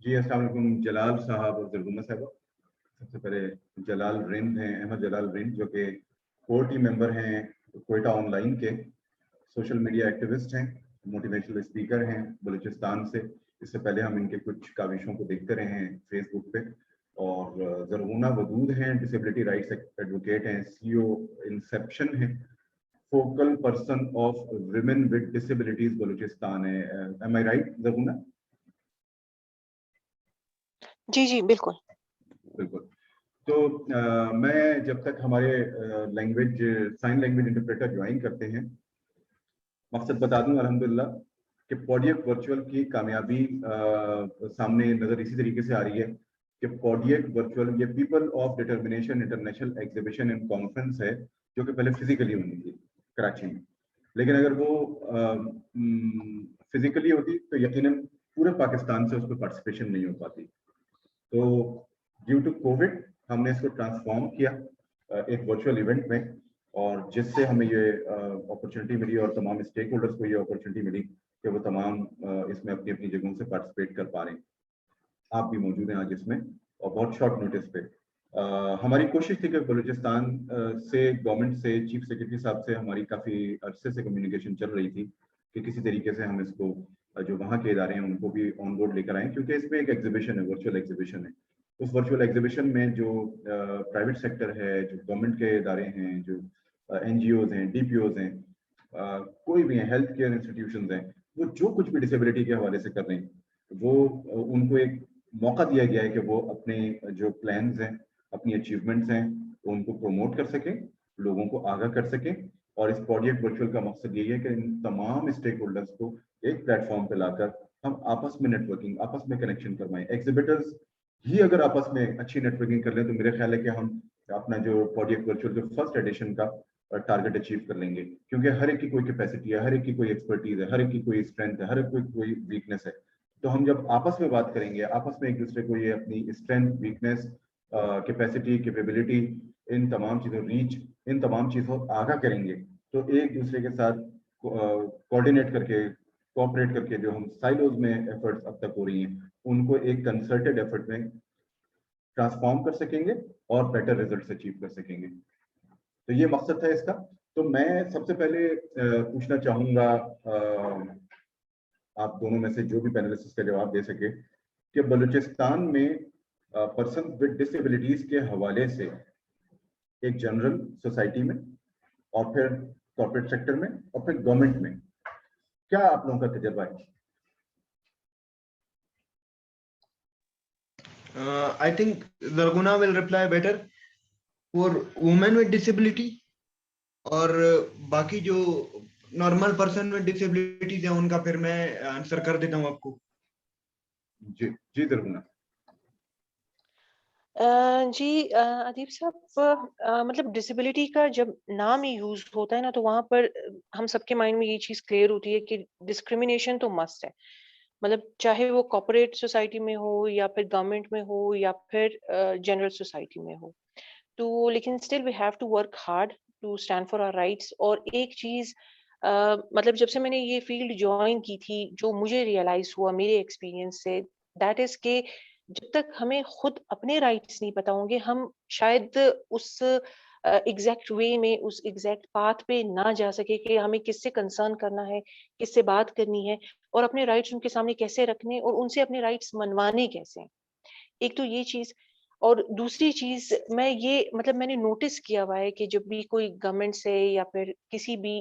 जी अस्सलाम वालेकुम जलाल साहब और जरगुमा साहब। सबसे पहले जलाल रिंद हैं, अहमद जलाल रिंद, जो कि कोर टीम मेंबर हैं क्वेटा ऑनलाइन के, सोशल मीडिया एक्टिविस्ट हैं, मोटिवेशनल स्पीकर हैं बलूचिस्तान से। इससे पहले हम इनके कुछ काविशों को देखते रहे हैं फेसबुक पे। और जरगुना वदूद हैं, डिसेबिलिटी राइट्स एडवोकेट हैं, सीईओ इंसेप्शन हैं, focal person of women with disabilities Balochistan है। एम आई राइट जरगुना? जी जी बिल्कुल बिल्कुल। तो मैं जब तक हमारे language sign language interpreter join करते हैं, मकसद बता दूं अल्हम्दुलिल्लाह कि पॉडियक वर्चुअल की कामयाबी सामने नजर इसी तरीके से आ रही है कि पॉडियक वर्चुअल ये people of determination international exhibition and conference है, जो कि पहले फिजिकली होनी थी कराची में। लेकिन अगर वो फिजिकली होती तो यकीनन पूरे पाकिस्तान से उस पर पार्टिसिपेशन नहीं हो पाती। तो ड्यू टू कोविड हमने इसको ट्रांसफॉर्म किया एक वर्चुअल इवेंट में, और जिससे हमें ये अपॉर्चुनिटी मिली और तमाम स्टेक होल्डर्स को ये अपॉर्चुनिटी मिली कि वो तमाम इसमें अपनी अपनी जगहों से पार्टिसिपेट कर पा रहे हैं। आप भी मौजूद हैं आज इसमें, और बहुत शॉर्ट नोटिस पे। हमारी कोशिश थी कि बलूचिस्तान से गवर्नमेंट से चीफ सेक्रेटरी साहब से हमारी काफ़ी अरसे से कम्युनिकेशन चल रही थी कि किसी तरीके से हम इसको जो वहाँ के इदारे हैं उनको भी ऑन बोर्ड लेकर आएँ, क्योंकि इसमें एक एग्जीबिशन है, वर्चुअल एग्जीबिशन है। उस वर्चुअल एग्जीबिशन में जो प्राइवेट सेक्टर है, जो गवर्नमेंट के इदारे हैं, जो एनजीओज हैं, डीपीओज हैं, कोई भी हैं, हेल्थ केयर इंस्टीट्यूशंस हैं, वो जो कुछ भी डिसेबिलिटी के हवाले से कर रहे हैं, वो उनको एक मौका दिया गया है कि वो अपने जो प्लान्स हैं, अपनी अचीवमेंट्स हैं, उनको प्रमोट कर सकें, लोगों को आगाह कर सकें। और इस पॉडियक वर्चुअल का मकसद यही है कि इन तमाम स्टेक होल्डर्स को एक प्लेटफॉर्म पे लाकर हम आपस में नेटवर्किंग, आपस में कनेक्शन करवाएं। एग्जिबिटर्स ही अगर आपस में अच्छी नेटवर्किंग कर लें तो मेरे ख्याल है कि हम अपना जो पॉडियक वर्चुअल जो फर्स्ट एडिशन का टारगेट अचीव कर लेंगे, क्योंकि हर एक की कोई कैपेसिटी है, हर एक की कोई एक्सपर्टीज है, हर एक की कोई स्ट्रेंथ है, हर एक की कोई वीकनेस है। तो हम जब आपस में बात करेंगे, आपस में एक दूसरे को ये अपनी स्ट्रेंथ, वीकनेस, कैपेसिटी, कैपेबिलिटी, इन तमाम चीज़ों, रीच, इन तमाम चीज़ों आगाह करेंगे, तो एक दूसरे के साथ कोऑर्डिनेट करके, कोऑपरेट करके जो हम साइलोज में एफर्ट्स अब तक हो रही हैं, उनको एक कंसर्टेड एफर्ट में ट्रांसफॉर्म कर सकेंगे और बेटर रिजल्ट्स अचीव कर सकेंगे। तो ये मकसद था इसका। तो मैं सबसे पहले पूछना चाहूँगा, आप दोनों में से जो भी पैनलिस्ट इसका जवाब दे सके, कि बलूचिस्तान में पर्सन विद डिसेबिलिटीज के हवाले से एक जनरल सोसाइटी में, और फिर कॉर्पोरेट सेक्टर में, और फिर गवर्नमेंट में, क्या आप लोगों का तजर्बा है? I think Zarguna will reply better for women with disability, और बाकी जो नॉर्मल पर्सन विद डिसेबिलिटीज है उनका फिर मैं आंसर कर देता हूँ आपको। जी जी जरूर। जी अदीब साहब, मतलब डिसेबिलिटी का जब नाम ही यूज होता है ना, तो वहां पर हम सबके माइंड में ये चीज क्लियर होती है कि डिस्क्रिमिनेशन तो मस्ट है। मतलब चाहे वो कॉर्पोरेट सोसाइटी में हो, या फिर गवर्नमेंट में हो, या फिर जनरल सोसाइटी में हो। तो लेकिन still we have to work hard to stand for our rights. और एक चीज मतलब जब से मैंने ये फील्ड ज्वाइन की थी, जो मुझे रियलाइज हुआ मेरे एक्सपीरियंस से, दैट इज के जब तक हमें खुद अपने राइट्स नहीं पता होंगे, हम शायद उस एग्जैक्ट वे में, उस एग्जैक्ट पाथ पे ना जा सके कि हमें किससे कंसर्न करना है, किससे बात करनी है, और अपने राइट्स उनके सामने कैसे रखने, और उनसे अपने राइट्स मनवाने कैसे हैं। एक तो ये चीज। और दूसरी चीज, मैं ये मतलब मैंने नोटिस किया हुआ है कि जब भी कोई गवर्नमेंट से या फिर किसी भी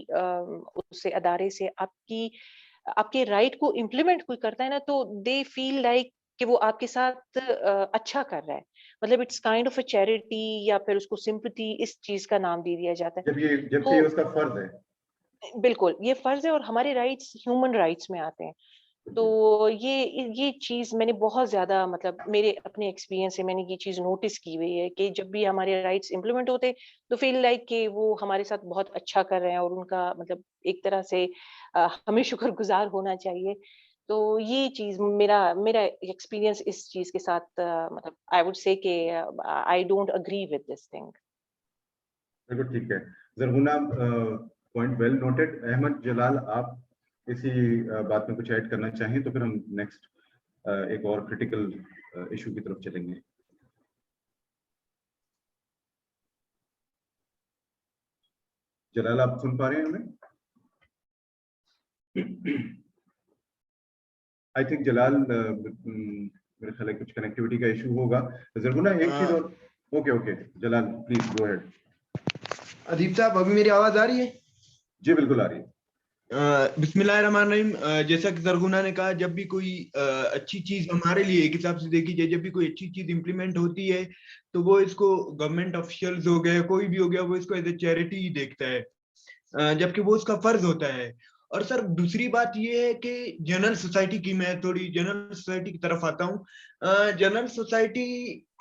उससे अदारे से आपके राइट को इम्प्लीमेंट कोई करता है ना, तो दे फील लाइक कि वो आपके साथ अच्छा कर रहा है। मतलब it's kind of a charity, या फिर उसको सिंपैथी, इस चीज का नाम दे दिया जाता है। जबकि ये उसका फर्ज है। बिल्कुल ये फर्ज है, और हमारे राइट्स ह्यूमन राइट्स में आते हैं। तो ये चीज मैंने बहुत ज्यादा, मतलब मेरे अपने एक्सपीरियंस से मैंने ये चीज नोटिस की हुई है कि जब भी हमारे राइट्स इम्प्लीमेंट होते, तो फील लाइक कि वो हमारे साथ बहुत अच्छा कर रहे हैं, और उनका मतलब एक तरह से हमें शुक्रगुजार होना चाहिए। तो ये चीज मेरा मेरा एक्सपीरियंस इस चीज के साथ, मतलब आई वुड से कि I don't agree with this thing. बिल्कुल ठीक है जरगुना, पॉइंट वेल नोटेड। अहमद जलाल, आप इसी बात में कुछ ऐड करना चाहें तो फिर हम नेक्स्ट एक और क्रिटिकल इशू की तरफ चलेंगे। जलाल, आप सुन पा रहे हैं हमें? आई थिंक जलाल, मेरे ख्याल है कुछ कनेक्टिविटी का इशू होगा। ज़रगुना, एक चीज और। Okay, Jalal please go ahead. Adeeb साहब, अभी मेरी आवाज आ रही है? जी बिल्कुल आ रही है। बिस्मिल्लाहिर्रहमानिर्रहीम। जैसा कि जरगुना ने कहा, जब भी कोई अच्छी चीज हमारे लिए एक हिसाब से देखी जाए, जब भी कोई अच्छी चीज इंप्लीमेंट होती है तो वो इसको गवर्नमेंट ऑफिशियल्स हो गए, कोई भी हो गया, वो इसको एज ए चैरिटी ही देखता है, जबकि वो उसका फर्ज होता है। और सर, दूसरी बात ये है कि जनरल सोसाइटी की, मैं थोड़ी जनरल सोसाइटी की तरफ आता हूँ। जनरल सोसाइटी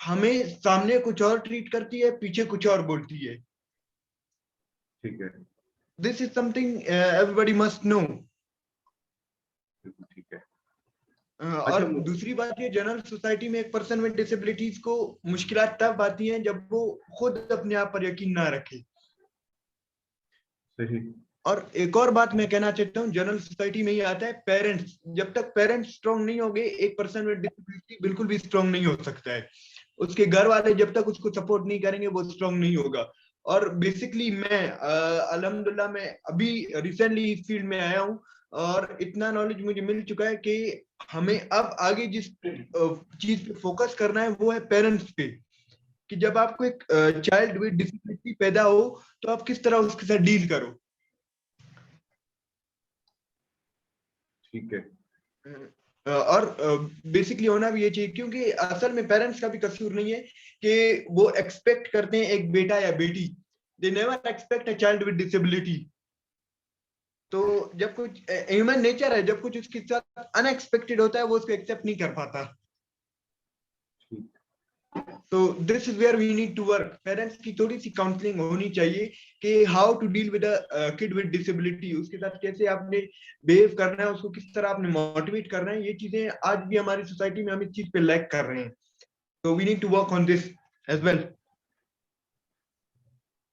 हमें सामने कुछ और ट्रीट करती है, पीछे कुछ और बोलती है। ठीक है, this is something everybody must know. ठीक है। और दूसरी बात ये, जनरल सोसाइटी में एक पर्सन विद डिसेबिलिटीज को मुश्किलात तब आती हैं जब वो खुद अपने आप पर यकीन ना रखे। सही। और एक और बात मैं कहना चाहता हूँ, जनरल सोसाइटी में ही आता है पेरेंट्स। जब तक पेरेंट्स स्ट्रांग नहीं होंगे, एक पर्सन विद डिसेबिलिटी बिल्कुल भी स्ट्रांग नहीं हो सकता है। उसके घर वाले जब तक उसको सपोर्ट नहीं करेंगे, वो स्ट्रांग नहीं होगा। और बेसिकली मैं अल्हम्दुलिल्लाह मैं अभी रिसेंटली इस फील्ड में आया हूँ, और इतना नॉलेज मुझे मिल चुका है कि हमें अब आगे जिस चीज पे फोकस करना है वो है पेरेंट्स पे। कि जब आपको एक चाइल्ड विद डिसेबिलिटी पैदा हो तो आप किस तरह उसके साथ डील करो। ठीक है। और बेसिकली होना भी ये चाहिए, क्योंकि असल में पेरेंट्स का भी कसूर नहीं है कि वो एक्सपेक्ट करते हैं एक बेटा या बेटी। They never expect a child with disability. तो जब कुछ ह्यूमन नेचर है, जब कुछ उसके साथ अनएक्सपेक्टेड होता है वो उसको एक्सेप्ट नहीं कर पाता। तो this is where we need to work. Parents की थोड़ी सी काउंसलिंग होनी चाहिए कि how to deal with a kid with disability, उसके साथ कैसे आपने बिहेव करना है, उसको किस तरह आपने मोटिवेट करना है। ये चीजें आज भी हमारी सोसाइटी में हम इस चीज पे लैक कर रहे हैं। तो we need to work on this as well.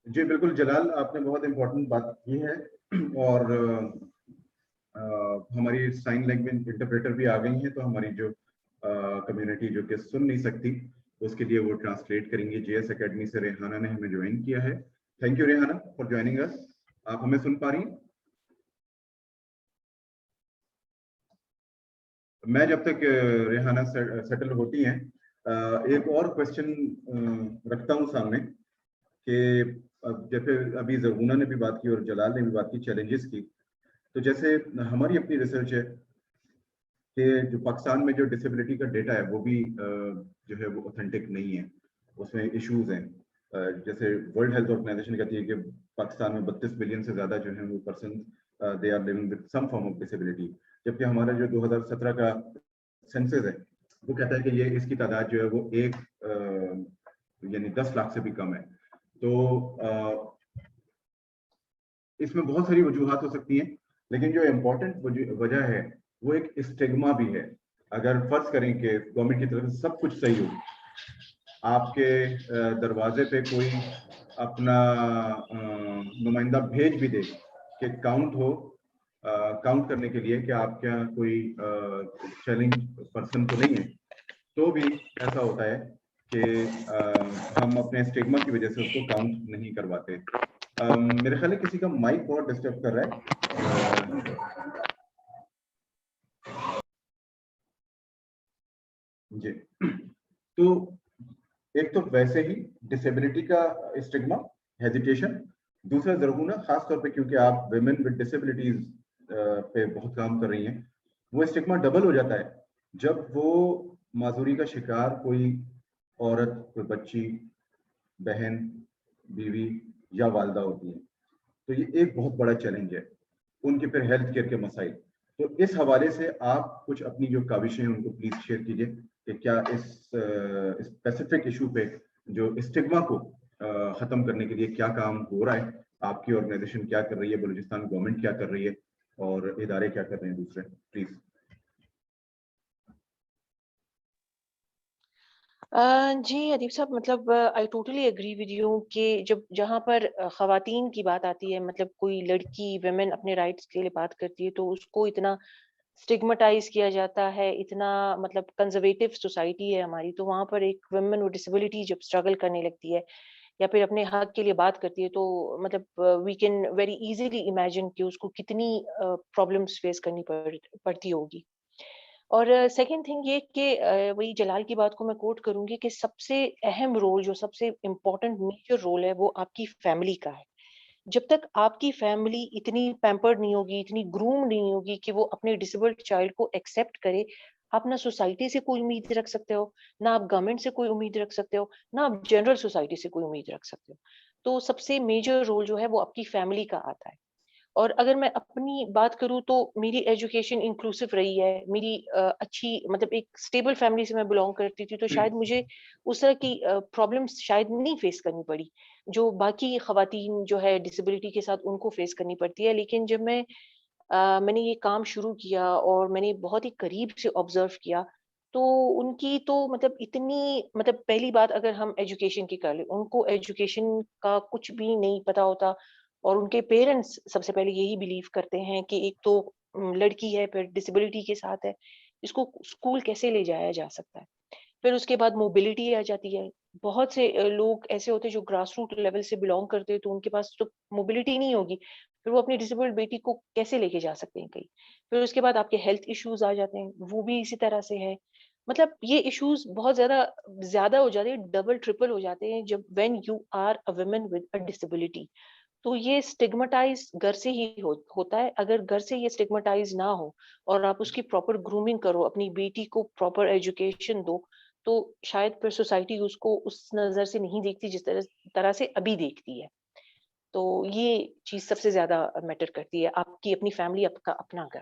जी बिल्कुल जलाल, आपने बहुत इंपॉर्टेंट बात की है। और हमारी साइन लैंग्वेज इंटरप्रेटर भी आ गई हैं, तो हमारी जो कम्युनिटी जो कि सुन नहीं सकती, उसके लिए वो ट्रांसलेट करेंगी। जेएस एकेडमी से रेहाना ने हमें ज्वाइन किया है। Thank you Rehana for joining us. आप हमें सुन पा रही हैं? मैं जब तक रेहाना सेटल होती हैं, एक और क्वेश्चन रखता हूं सामने कि जैसे अभी जरगुना ने भी बात की और जलाल ने भी बात की चैलेंजेस की। तो जैसे हमारी अपनी रिसर्च है कि जो पाकिस्तान में जो डिसेबिलिटी का डेटा है वो भी जो है वो ऑथेंटिक नहीं है, उसमें इश्यूज हैं। जैसे वर्ल्ड हेल्थ ऑर्गेनाइजेशन कहती है कि पाकिस्तान में 32 मिलियन से ज्यादा जो है वो person they are living with some form of disability, जबकि हमारा जो 2017 का सेंसस है वो कहता है कि ये इसकी तादाद जो है वो यानी 10 लाख से भी कम है। तो इसमें बहुत सारी वजूहात हो सकती हैं, लेकिन जो इम्पोर्टेंट वजह है वो एक स्टिग्मा भी है। अगर फर्ज करें कि गवर्नमेंट की तरफ से सब कुछ सही हो, आपके दरवाजे पे कोई अपना नुमाइंदा भेज भी दे कि काउंट हो, काउंट करने के लिए कि आपके यहाँ कोई चैलेंज पर्सन तो नहीं है, तो भी ऐसा होता है कि हम अपने स्टिग्मा की वजह से उसको काउंट नहीं करवाते। मेरे ख्याल है किसी का माइक बहुत डिस्टर्ब कर रहा है। जी, तो एक तो वैसे ही डिसेबिलिटी का स्टिग्मा, हेजिटेशन। दूसरा जरगुना खास तौर पे क्योंकि आप विमेन विद डिसेबिलिटीज पे बहुत काम कर रही हैं, वो स्टिग्मा डबल हो जाता है जब वो माजूरी का शिकार कोई औरत, कोई बच्ची, बहन, बीवी या वालदा होती है। तो ये एक बहुत बड़ा चैलेंज है, उनके फिर हेल्थ केयर के मसाइल। तो इस हवाले से आप कुछ अपनी जो काविशें हैं उनको प्लीज शेयर कीजिए कि क्या इस स्पेसिफिक इशू पे जो स्टिग्मा को खत्म करने के लिए क्या काम हो रहा है, आपकी ऑर्गेनाइजेशन क्या कर रही है, बलूचिस्तान गवर्नमेंट क्या कर रही है और इदारे क्या कर रहे हैं दूसरे, प्लीज। जी अदीब साहब, मतलब I totally agree with you कि जब जहाँ पर खवातीन की बात आती है, मतलब कोई लड़की, वुमेन अपने राइट्स के लिए बात करती है, तो उसको इतना स्टिग्मेटाइज किया जाता है, इतना मतलब कंजर्वेटिव सोसाइटी है हमारी, तो वहां पर एक वुमेन विद डिसेबिलिटी जब स्ट्रगल करने लगती है या फिर अपने हक के लिए बात करती है, तो मतलब we can very easily imagine कि उसको कितनी प्रॉब्लम्स फेस करनी पड़ती होगी। और सेकंड थिंग ये कि वही जलाल की बात को मैं कोट करूंगी कि सबसे अहम रोल, जो सबसे इम्पोर्टेंट मेजर रोल है, वो आपकी फैमिली का है। जब तक आपकी फैमिली इतनी पैम्पर्ड नहीं होगी, इतनी ग्रूम नहीं होगी कि वो अपने डिसेबल्ड चाइल्ड को एक्सेप्ट करे, आप ना सोसाइटी से कोई उम्मीद रख सकते हो, ना आप गवर्नमेंट से कोई उम्मीद रख सकते हो, ना आप जनरल सोसाइटी से कोई उम्मीद रख सकते हो। तो सबसे मेजर रोल जो है वो आपकी फैमिली का आता है। और अगर मैं अपनी बात करूँ तो मेरी एजुकेशन इंक्लूसिव रही है। मेरी अच्छी मतलब एक स्टेबल फैमिली से मैं बिलॉन्ग करती थी, तो शायद मुझे उस तरह की प्रॉब्लम्स शायद नहीं फेस करनी पड़ी, जो बाकी ख़वातीन जो है डिसेबिलिटी के साथ उनको फेस करनी पड़ती है। लेकिन जब मैंने ये काम शुरू किया और मैंने बहुत ही करीब से ऑब्ज़र्व किया, तो उनकी तो मतलब इतनी मतलब पहली बात अगर हम एजुकेशन की कर लें, उनको एजुकेशन का कुछ भी नहीं पता होता और उनके पेरेंट्स सबसे पहले यही बिलीव करते हैं कि एक तो लड़की है, फिर डिसेबिलिटी के साथ है, इसको स्कूल कैसे ले जाया जा सकता है? फिर उसके बाद मोबिलिटी आ जाती है। बहुत से लोग ऐसे होते हैं जो ग्रास रूट लेवल से बिलॉन्ग करते हैं, तो उनके पास तो मोबिलिटी नहीं होगी। फिर वो अपनी डिसेबल्ड बेटी को कैसे लेके जा सकते हैं कहीं? फिर उसके बाद आपके हेल्थ इश्यूज़ आ जाते हैं, वो भी इसी तरह से है। मतलब ये इश्यूज़ बहुत ज़्यादा ज़्यादा हो जाते हैं, डबल ट्रिपल हो जाते हैं जब when you are a woman with a disability. तो ये स्टिग्मेटाइज़ घर से ही होता है। अगर घर से ये स्टिग्मेटाइज़ ना हो और आप उसकी प्रॉपर ग्रूमिंग करो, अपनी बेटी को प्रॉपर एजुकेशन दो, तो शायद फिर सोसाइटी उसको उस नज़र से नहीं देखती जिस तरह तरह से अभी देखती है। तो ये चीज़ सबसे ज़्यादा मैटर करती है, आपकी अपनी फैमिली, आपका अपना घर।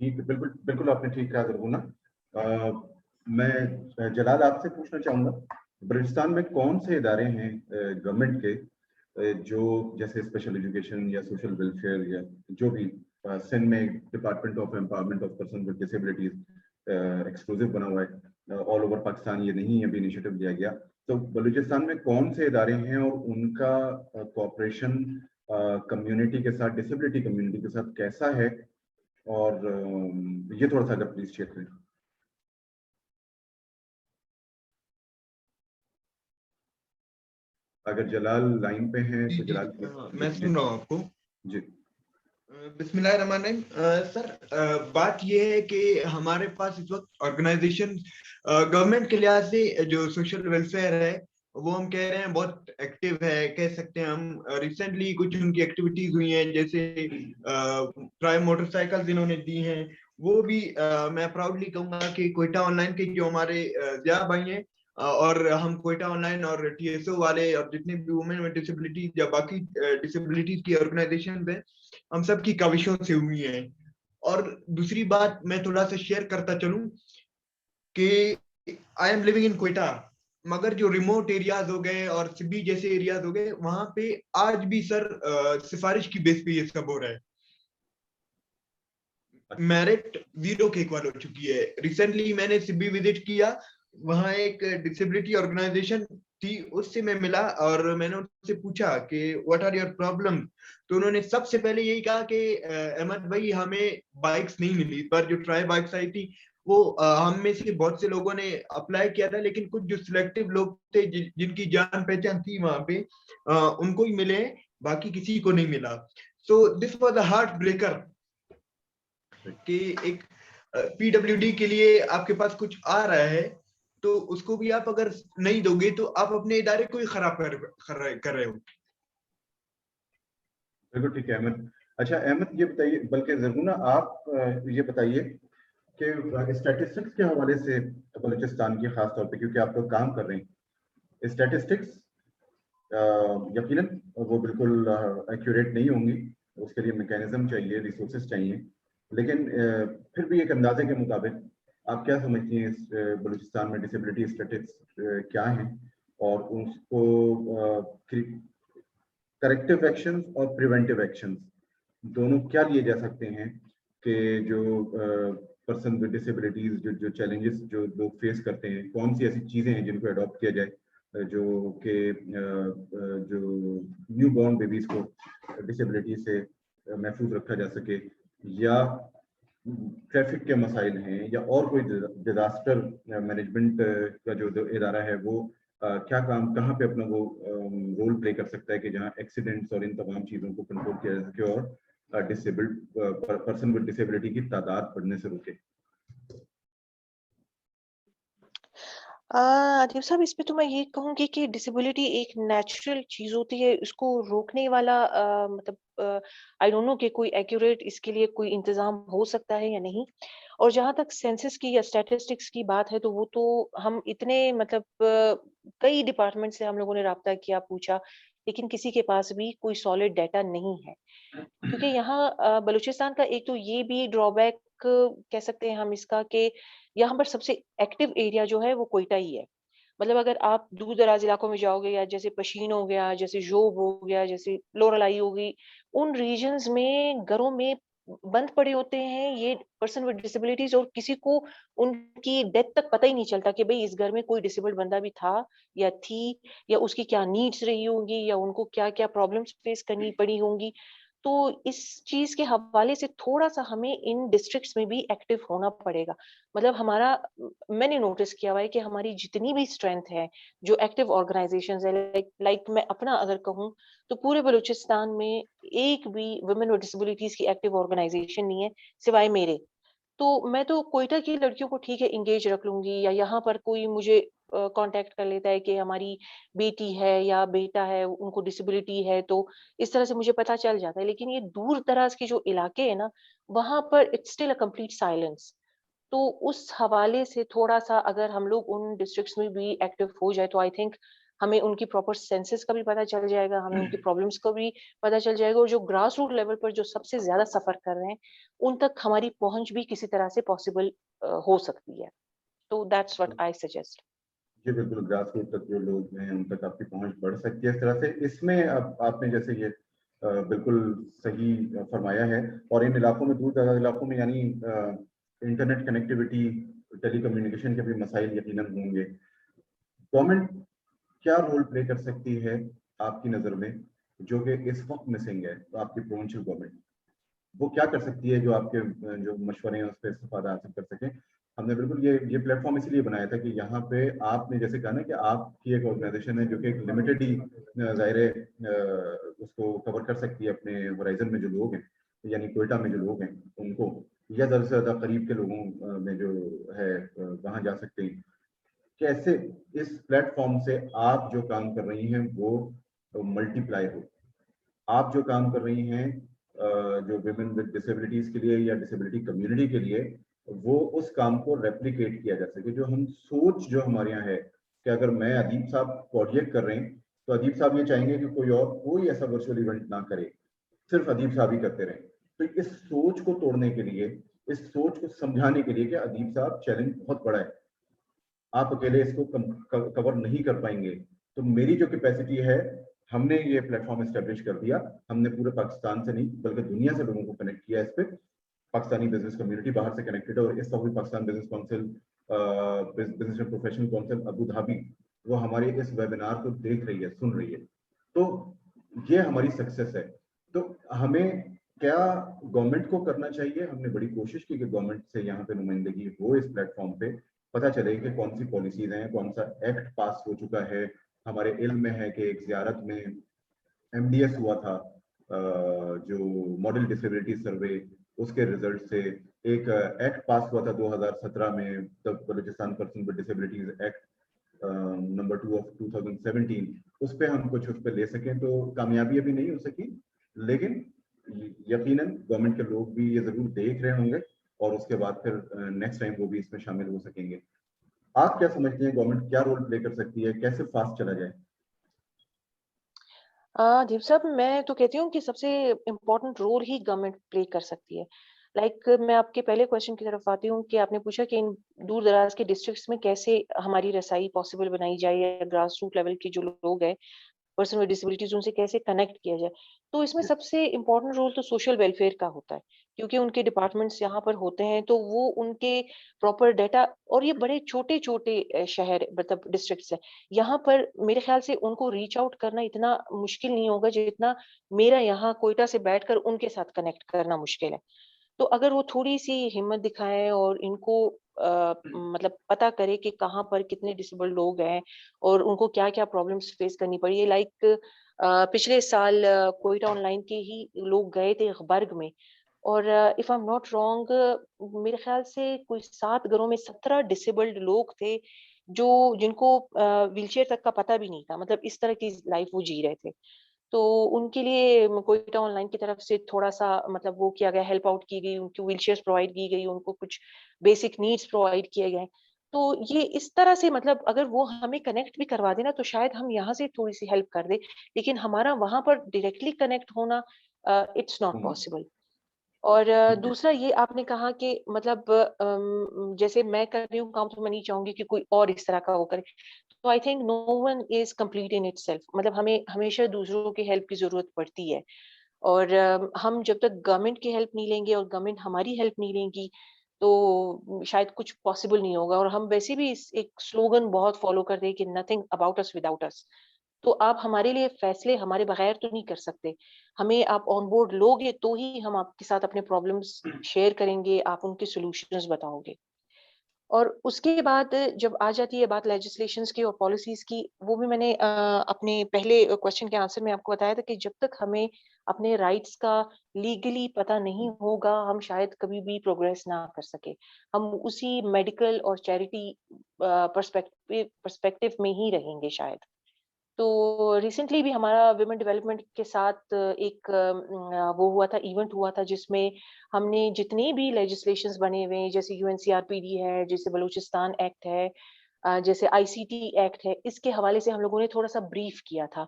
ठीक है, बिल्कुल बिल्कुल आपने ठीक कहा ज़रूर। मैं जलाल आपसे पूछना चाहूंगा, बलूचिस्तान में कौन से इदारे हैं गवर्नमेंट के जो जैसे स्पेशल एजुकेशन या सोशल वेलफेयर या जो भी सिंध में department of empowerment of person with disabilities exclusive बना हुआ है, ऑल ओवर पाकिस्तान ये नहीं अभी इनिशिएटिव लिया गया, तो बलूचिस्तान में कौन से इदारे हैं और उनका कोऑपरेशन कम्युनिटी के साथ, डिसेबिलिटी कम्युनिटी के साथ कैसा है, और ये थोड़ा सा अगर प्लीज शेयर करें। अगर जलाल लाइन पे हैं जी तो जी, जलाल मैं सुन रहा हूँ आपको। जी। बिस्मिल्लाहिर्रहमानिर्रहीम। सर, बात यह है कि हमारे पास इस वक्त ऑर्गेनाइजेशन गवर्नमेंट के लिहाज से जो सोशल वेलफेयर है वो हम कह रहे हैं बहुत एक्टिव है, कह सकते हैं हम। रिसेंटली कुछ उनकी एक्टिविटीज हुई हैं, जैसे प्राइम मोटरसाइकिल इन्होंने दी हैं, वो भी मैं प्राउडली कहूंगा कि कोयटा ऑनलाइन के जो हमारे जिया भाई हैं, और हम कोयटा ऑनलाइन और टीएसओ वाले और जितने भी वुमेन विद डिसेबिलिटीज या बाकी डिसेबिलिटीज की ऑर्गेनाइजेशन हैं, हम सब की काविशों से हुई हैं। और दूसरी बात मैं थोड़ा सा शेयर करता चलूं कि I am living in Quetta, मगर जो रिमोट एरियाज हो गए और सिबी जैसे एरियाज हो गए, वहां पे आज भी सर सिफारिश की बेस पे ये सब हो रहा है। मेरिट 0 के इक्वल हो चुकी है। रिसेंटली मैंने सिबी विजिट किया, वहां एक डिसेबिलिटी ऑर्गेनाइजेशन थी, उससे मैं मिला और मैंने उनसे पूछा कि व्हाट आर योर प्रॉब्लम। तो उन्होंने सबसे पहले यही कहा कि अहमद भाई, हमें बाइक्स नहीं मिली, पर जो ट्राई बाइक्स आई थी वो हम में से बहुत से लोगों ने अप्लाई किया था, लेकिन कुछ जो सिलेक्टिव लोग थे जिनकी जान पहचान थी वहां पे, उनको ही मिले, बाकी किसी को नहीं मिला। So this was a heart breaker कि एक पीडब्ल्यूडी के लिए आपके पास कुछ आ रहा है, तो उसको भी आप अगर नहीं दोगे तो आप अपने इदारे को ही खराब कर रहे हो। बिल्कुल ठीक है अहमद। अच्छा अहमद ये बताइए, बल्कि जरूर आप ये बताइए कि स्टैटिस्टिक्स के हवाले से बलूचिस्तान की खास तौर पे, क्योंकि आप लोग काम कर रहे हैं स्टैटिस्टिक्स, यकीनन वो बिल्कुल एक्यूरेट नहीं होंगी, उसके लिए मैकेनिज्म चाहिए, रिसोर्सेज चाहिए, लेकिन फिर भी एक अंदाजे के मुताबिक आप क्या समझती हैं बलूचिस्तान में डिसेबिलिटी स्टैटिस्टिक्स क्या हैं, और उसको करेक्टिव एक्शंस और प्रिवेंटिव एक्शंस दोनों क्या लिए जा सकते हैं कि जो पर्सन विद डिसेबिलिटीज जो चैलेंजेस जो लोग फेस करते हैं, कौन सी ऐसी चीजें हैं जिनको अडॉप्ट किया जाए जो कि जो न्यू बॉर्न बेबीज को डिसेबिलिटी से महफूज रखा जा सके, या ट्रैफिक के मसाइल हैं या और कोई डिजास्टर मैनेजमेंट का जो इदारा है वो क्या काम कहाँ पे अपना वो रोल प्ले कर सकता है कि जहाँ एक्सीडेंट्स और इन तमाम चीज़ों को कंट्रोल किया जा सके और डिसेबल्ड पर्सन विद डिसेबिलिटी की तादाद बढ़ने से रुके। आदिब साहब, इस पे तो मैं ये कहूँगी कि डिसेबिलिटी एक नेचुरल चीज होती है, इसको रोकने वाला मतलब आई डोंट नो कि कोई एक्यूरेट इसके लिए कोई इंतजाम हो सकता है या नहीं। और जहां तक सेंसस की या स्टैटिस्टिक्स की बात है तो वो तो हम इतने मतलब कई डिपार्टमेंट से हम लोगों ने राब्ता किया, पूछा, लेकिन किसी के पास भी कोई सॉलिड डाटा नहीं है। क्योंकि यहाँ बलूचिस्तान का एक तो ये भी ड्रॉबैक कह सकते हैं हम इसका कि यहाँ पर सबसे एक्टिव एरिया जो है वो कोयटा ही है। मतलब अगर आप दूर दराज इलाकों में जाओगे, या जैसे पशीन हो गया, जैसे जोब हो गया, जैसे लोरलाई होगी, उन रीजन्स में घरों में बंद पड़े होते हैं ये पर्सन विद डिसेबिलिटीज, और किसी को उनकी डेथ तक पता ही नहीं चलता कि भाई इस घर में कोई डिसेबल्ड बंदा भी था या थी, या उसकी क्या नीड्स रही होंगी, या उनको क्या क्या प्रॉब्लम्स फेस करनी पड़ी होंगी। तो इस चीज के हवाले से थोड़ा सा हमें इन डिस्ट्रिक्ट्स में भी एक्टिव होना पड़ेगा। मतलब हमारा मैंने नोटिस किया हुआ है कि हमारी जितनी भी स्ट्रेंथ है, जो एक्टिव ऑर्गेनाइजेशंस है, लाइक मैं अपना अगर कहूँ तो पूरे बलूचिस्तान में एक भी वुमेन विद डिसेबिलिटीज की एक्टिव ऑर्गेनाइजेशन नहीं है सिवाय मेरे। तो मैं तो क्वेटा की लड़कियों को ठीक है एंगेज रख लूंगी, या यहाँ पर कोई मुझे कांटेक्ट कर लेता है कि हमारी बेटी है या बेटा है, उनको डिसेबिलिटी है, तो इस तरह से मुझे पता चल जाता है। लेकिन ये दूर दराज के जो इलाके हैं ना, वहां पर it's still a complete silence. तो उस हवाले से थोड़ा-सा अगर हम लोग उन डिस्ट्रिक्ट्स में भी एक्टिव हो जाए तो आई थिंक हमें उनकी प्रॉपर सेंसेस का भी पता चल जाएगा, हमें उनकी प्रॉब्लम्स का भी पता चल जाएगा, और जो ग्रास रूट लेवल पर जो सबसे ज़्यादा सफ़र कर रहे हैं, उन तक हमारी पहुँच भी किसी तरह से पॉसिबल हो सकती है। तो दैट्स व्हाट आई सजेस्ट। जी बिल्कुल, ग्रास रूट तक जो लोग हैं उन तक आपकी पहुंच बढ़ सकती है इस तरह से। इसमें अब आपने जैसे ये बिल्कुल सही फरमाया है। और इन इलाकों में, दूर दराज इलाकों में, यानी इंटरनेट कनेक्टिविटी, टेलीकम्युनिकेशन के भी मसाइल यकीनन होंगे। गवर्नमेंट क्या रोल प्ले कर सकती है आपकी नज़र में, जो कि इस वक्त मिसिंग है? तो आपकी प्रोविंशियल गवर्नमेंट वो क्या कर सकती है जो आपके जो मशवरे हैं उस पर इस्तेफादा हासिल कर सकें? हमने बिल्कुल ये प्लेटफॉर्म इसलिए बनाया था कि यहाँ पे आपने जैसे कहा ना कि आपकी एक ऑर्गेनाइजेशन है जो कि एक लिमिटेड ही ज़ाहिर है उसको कवर कर सकती है अपने होराइजन में जो लोग हैं, यानी कोयटा में जो लोग हैं उनको, या ज़्यादा से ज़्यादा करीब के लोगों में जो है वहाँ जा सकते हैं। कैसे इस प्लेटफॉर्म से आप जो काम कर रही हैं वो मल्टीप्लाई हो? आप जो काम कर रही हैं जो विमेन विद डिसेबिलिटीज के लिए या डिसेबिलिटी कम्युनिटी के लिए, वो उस काम को रेप्लिकेट किया जा सके। जो हम सोच जो हमारे यहाँ है कि अगर मैं अदीब साहब कोऑर्डिनेट कर रहे हैं तो अदीब साहब ये चाहेंगे कि कोई और कोई ऐसा वर्चुअल इवेंट ना करे, सिर्फ अदीब साहब ही करते रहें। तो इस सोच को तोड़ने के लिए, इस सोच को समझाने के लिए कि अदीब साहब चैलेंज बहुत बड़ा है, आप अकेले इसको कवर नहीं कर पाएंगे, तो मेरी जो कैपेसिटी है, हमने ये प्लेटफॉर्म एस्टेब्लिश कर दिया। हमने पूरे पाकिस्तान से नहीं बल्कि दुनिया से लोगों को कनेक्ट किया इस पे। पाकिस्तानी बिजनेस कम्युनिटी बाहर से कनेक्टेड है, और इस वक्त Pakistan business council, business and professional council Abu Dhabi, वो हमारे इस वेबिनार को देख रही है, सुन रही है। तो ये हमारी सक्सेस है। तो हमें क्या गवर्नमेंट को करना चाहिए? हमने बड़ी कोशिश की कि गवर्नमेंट से यहाँ पे नुमाइंदगी हो इस प्लेटफॉर्म पे, पता चले कि कौन सी पॉलिसीज हैं, कौन सा एक्ट पास हो चुका है। हमारे इल्म में है कि एक ज़ियारत में एमडीएस हुआ था, जो मॉडल डिसेबिलिटी सर्वे, उसके रिजल्ट से एक एक्ट पास हुआ था 2017 में, the Balochistan person with disabilities act number 2 of 2017। उस पे हम कुछ उस पे ले सकें, तो कामयाबी अभी नहीं हो सकी, लेकिन यकीनन गवर्नमेंट के लोग भी ये जरूर देख रहे होंगे, और उसके बाद फिर नेक्स्ट टाइम वो भी इसमें शामिल हो सकेंगे। आप क्या समझते हैं, गवर्नमेंट क्या रोल प्ले कर सकती है, कैसे फास्ट चला जाए? दीप साहब, मैं तो कहती हूँ कि सबसे इम्पोर्टेंट रोल ही गवर्नमेंट प्ले कर सकती है। लाइक मैं आपके पहले क्वेश्चन की तरफ आती हूँ कि आपने पूछा कि इन दूर दराज के डिस्ट्रिक्ट्स में कैसे हमारी रसाई पॉसिबल बनाई जाए, या ग्रास रूट लेवल के जो लोग हैं पर्सन विद डिसेबिलिटीज, उनसे कैसे कनेक्ट किया जाए। तो इसमें सबसे इम्पोर्टेंट रोल तो सोशल वेलफेयर का होता है, क्योंकि उनके डिपार्टमेंट्स यहाँ पर होते हैं, तो वो उनके प्रॉपर डेटा, और ये बड़े छोटे छोटे शहर मतलब डिस्ट्रिक्ट्स है, यहाँ पर मेरे ख्याल से उनको रीच आउट करना इतना मुश्किल नहीं होगा जितना मेरा यहाँ कोयटा से बैठकर उनके साथ कनेक्ट करना मुश्किल है। तो अगर वो थोड़ी सी हिम्मत दिखाएं और इनको मतलब पता करे कि कहाँ पर कितने डिसेबल्ड लोग हैं और उनको क्या क्या प्रॉब्लम्स फेस करनी पड़ी है। लाइक पिछले साल कोयटा ऑनलाइन के ही लोग गए थे गुलबर्ग में, और if I am not wrong, मेरे ख्याल से कोई 7 घरों में 17 डिसेबल्ड लोग थे जो जिनको व्हीलचेयर तक का पता भी नहीं था। मतलब इस तरह की लाइफ वो जी रहे थे। तो उनके लिए कोयटा ऑनलाइन की तरफ से थोड़ा-सा मतलब वो किया गया, हेल्प आउट की गई, उनको व्हीलचेयर्स प्रोवाइड की गई, उनको कुछ बेसिक नीड्स प्रोवाइड किए गए। तो ये इस तरह से मतलब अगर वो हमें कनेक्ट भी करवा दें ना, तो शायद हम यहाँ से थोड़ी-सी हेल्प कर दें, लेकिन हमारा वहाँ पर डायरेक्टली कनेक्ट होना इट्स नॉट हम्म, पॉसिबल। और ठीक है। दूसरा ये आपने कहा कि मतलब जैसे मैं कर रही हूँ काम, तो मैं नहीं चाहूँगी कि कोई और इस तरह का वो करे। तो I think no one is complete in itself. मतलब हमें हमेशा दूसरों की हेल्प की जरूरत पड़ती है, और हम जब तक गवर्नमेंट की हेल्प नहीं लेंगे और गवर्नमेंट हमारी हेल्प नहीं लेगी, तो शायद कुछ पॉसिबल नहीं होगा। और हम वैसे भी एक स्लोगन बहुत फॉलो करते हैं कि नथिंग अबाउट अस विदाउट अस। तो आप हमारे लिए फैसले हमारे बगैर तो नहीं कर सकते। हमें आप ऑन बोर्ड लोगे तो ही हम आपके साथ अपने प्रॉब्लम्स शेयर करेंगे, आप उनके सॉल्यूशंस बताओगे। और उसके बाद जब आ जाती है बात लेजिस्लेशंस की और पॉलिसीज की, वो भी मैंने अपने पहले क्वेश्चन के आंसर में आपको बताया था कि जब तक हमें अपने राइट्स का लीगली पता नहीं होगा, हम शायद कभी भी प्रोग्रेस ना कर सके। हम उसी मेडिकल और चैरिटी पर्सपेक्टिव में ही रहेंगे शायद। तो रिसेंटली भी हमारा वुमेन डेवलपमेंट के साथ एक वो हुआ था, इवेंट हुआ था, जिसमें हमने जितने भी लेजिस्लेशंस बने हुए हैं, जैसे यूएनसीआरपीडी है, जैसे बलूचिस्तान एक्ट है, जैसे आईसीटी एक्ट है, इसके हवाले से हम लोगों ने थोड़ा सा ब्रीफ किया था,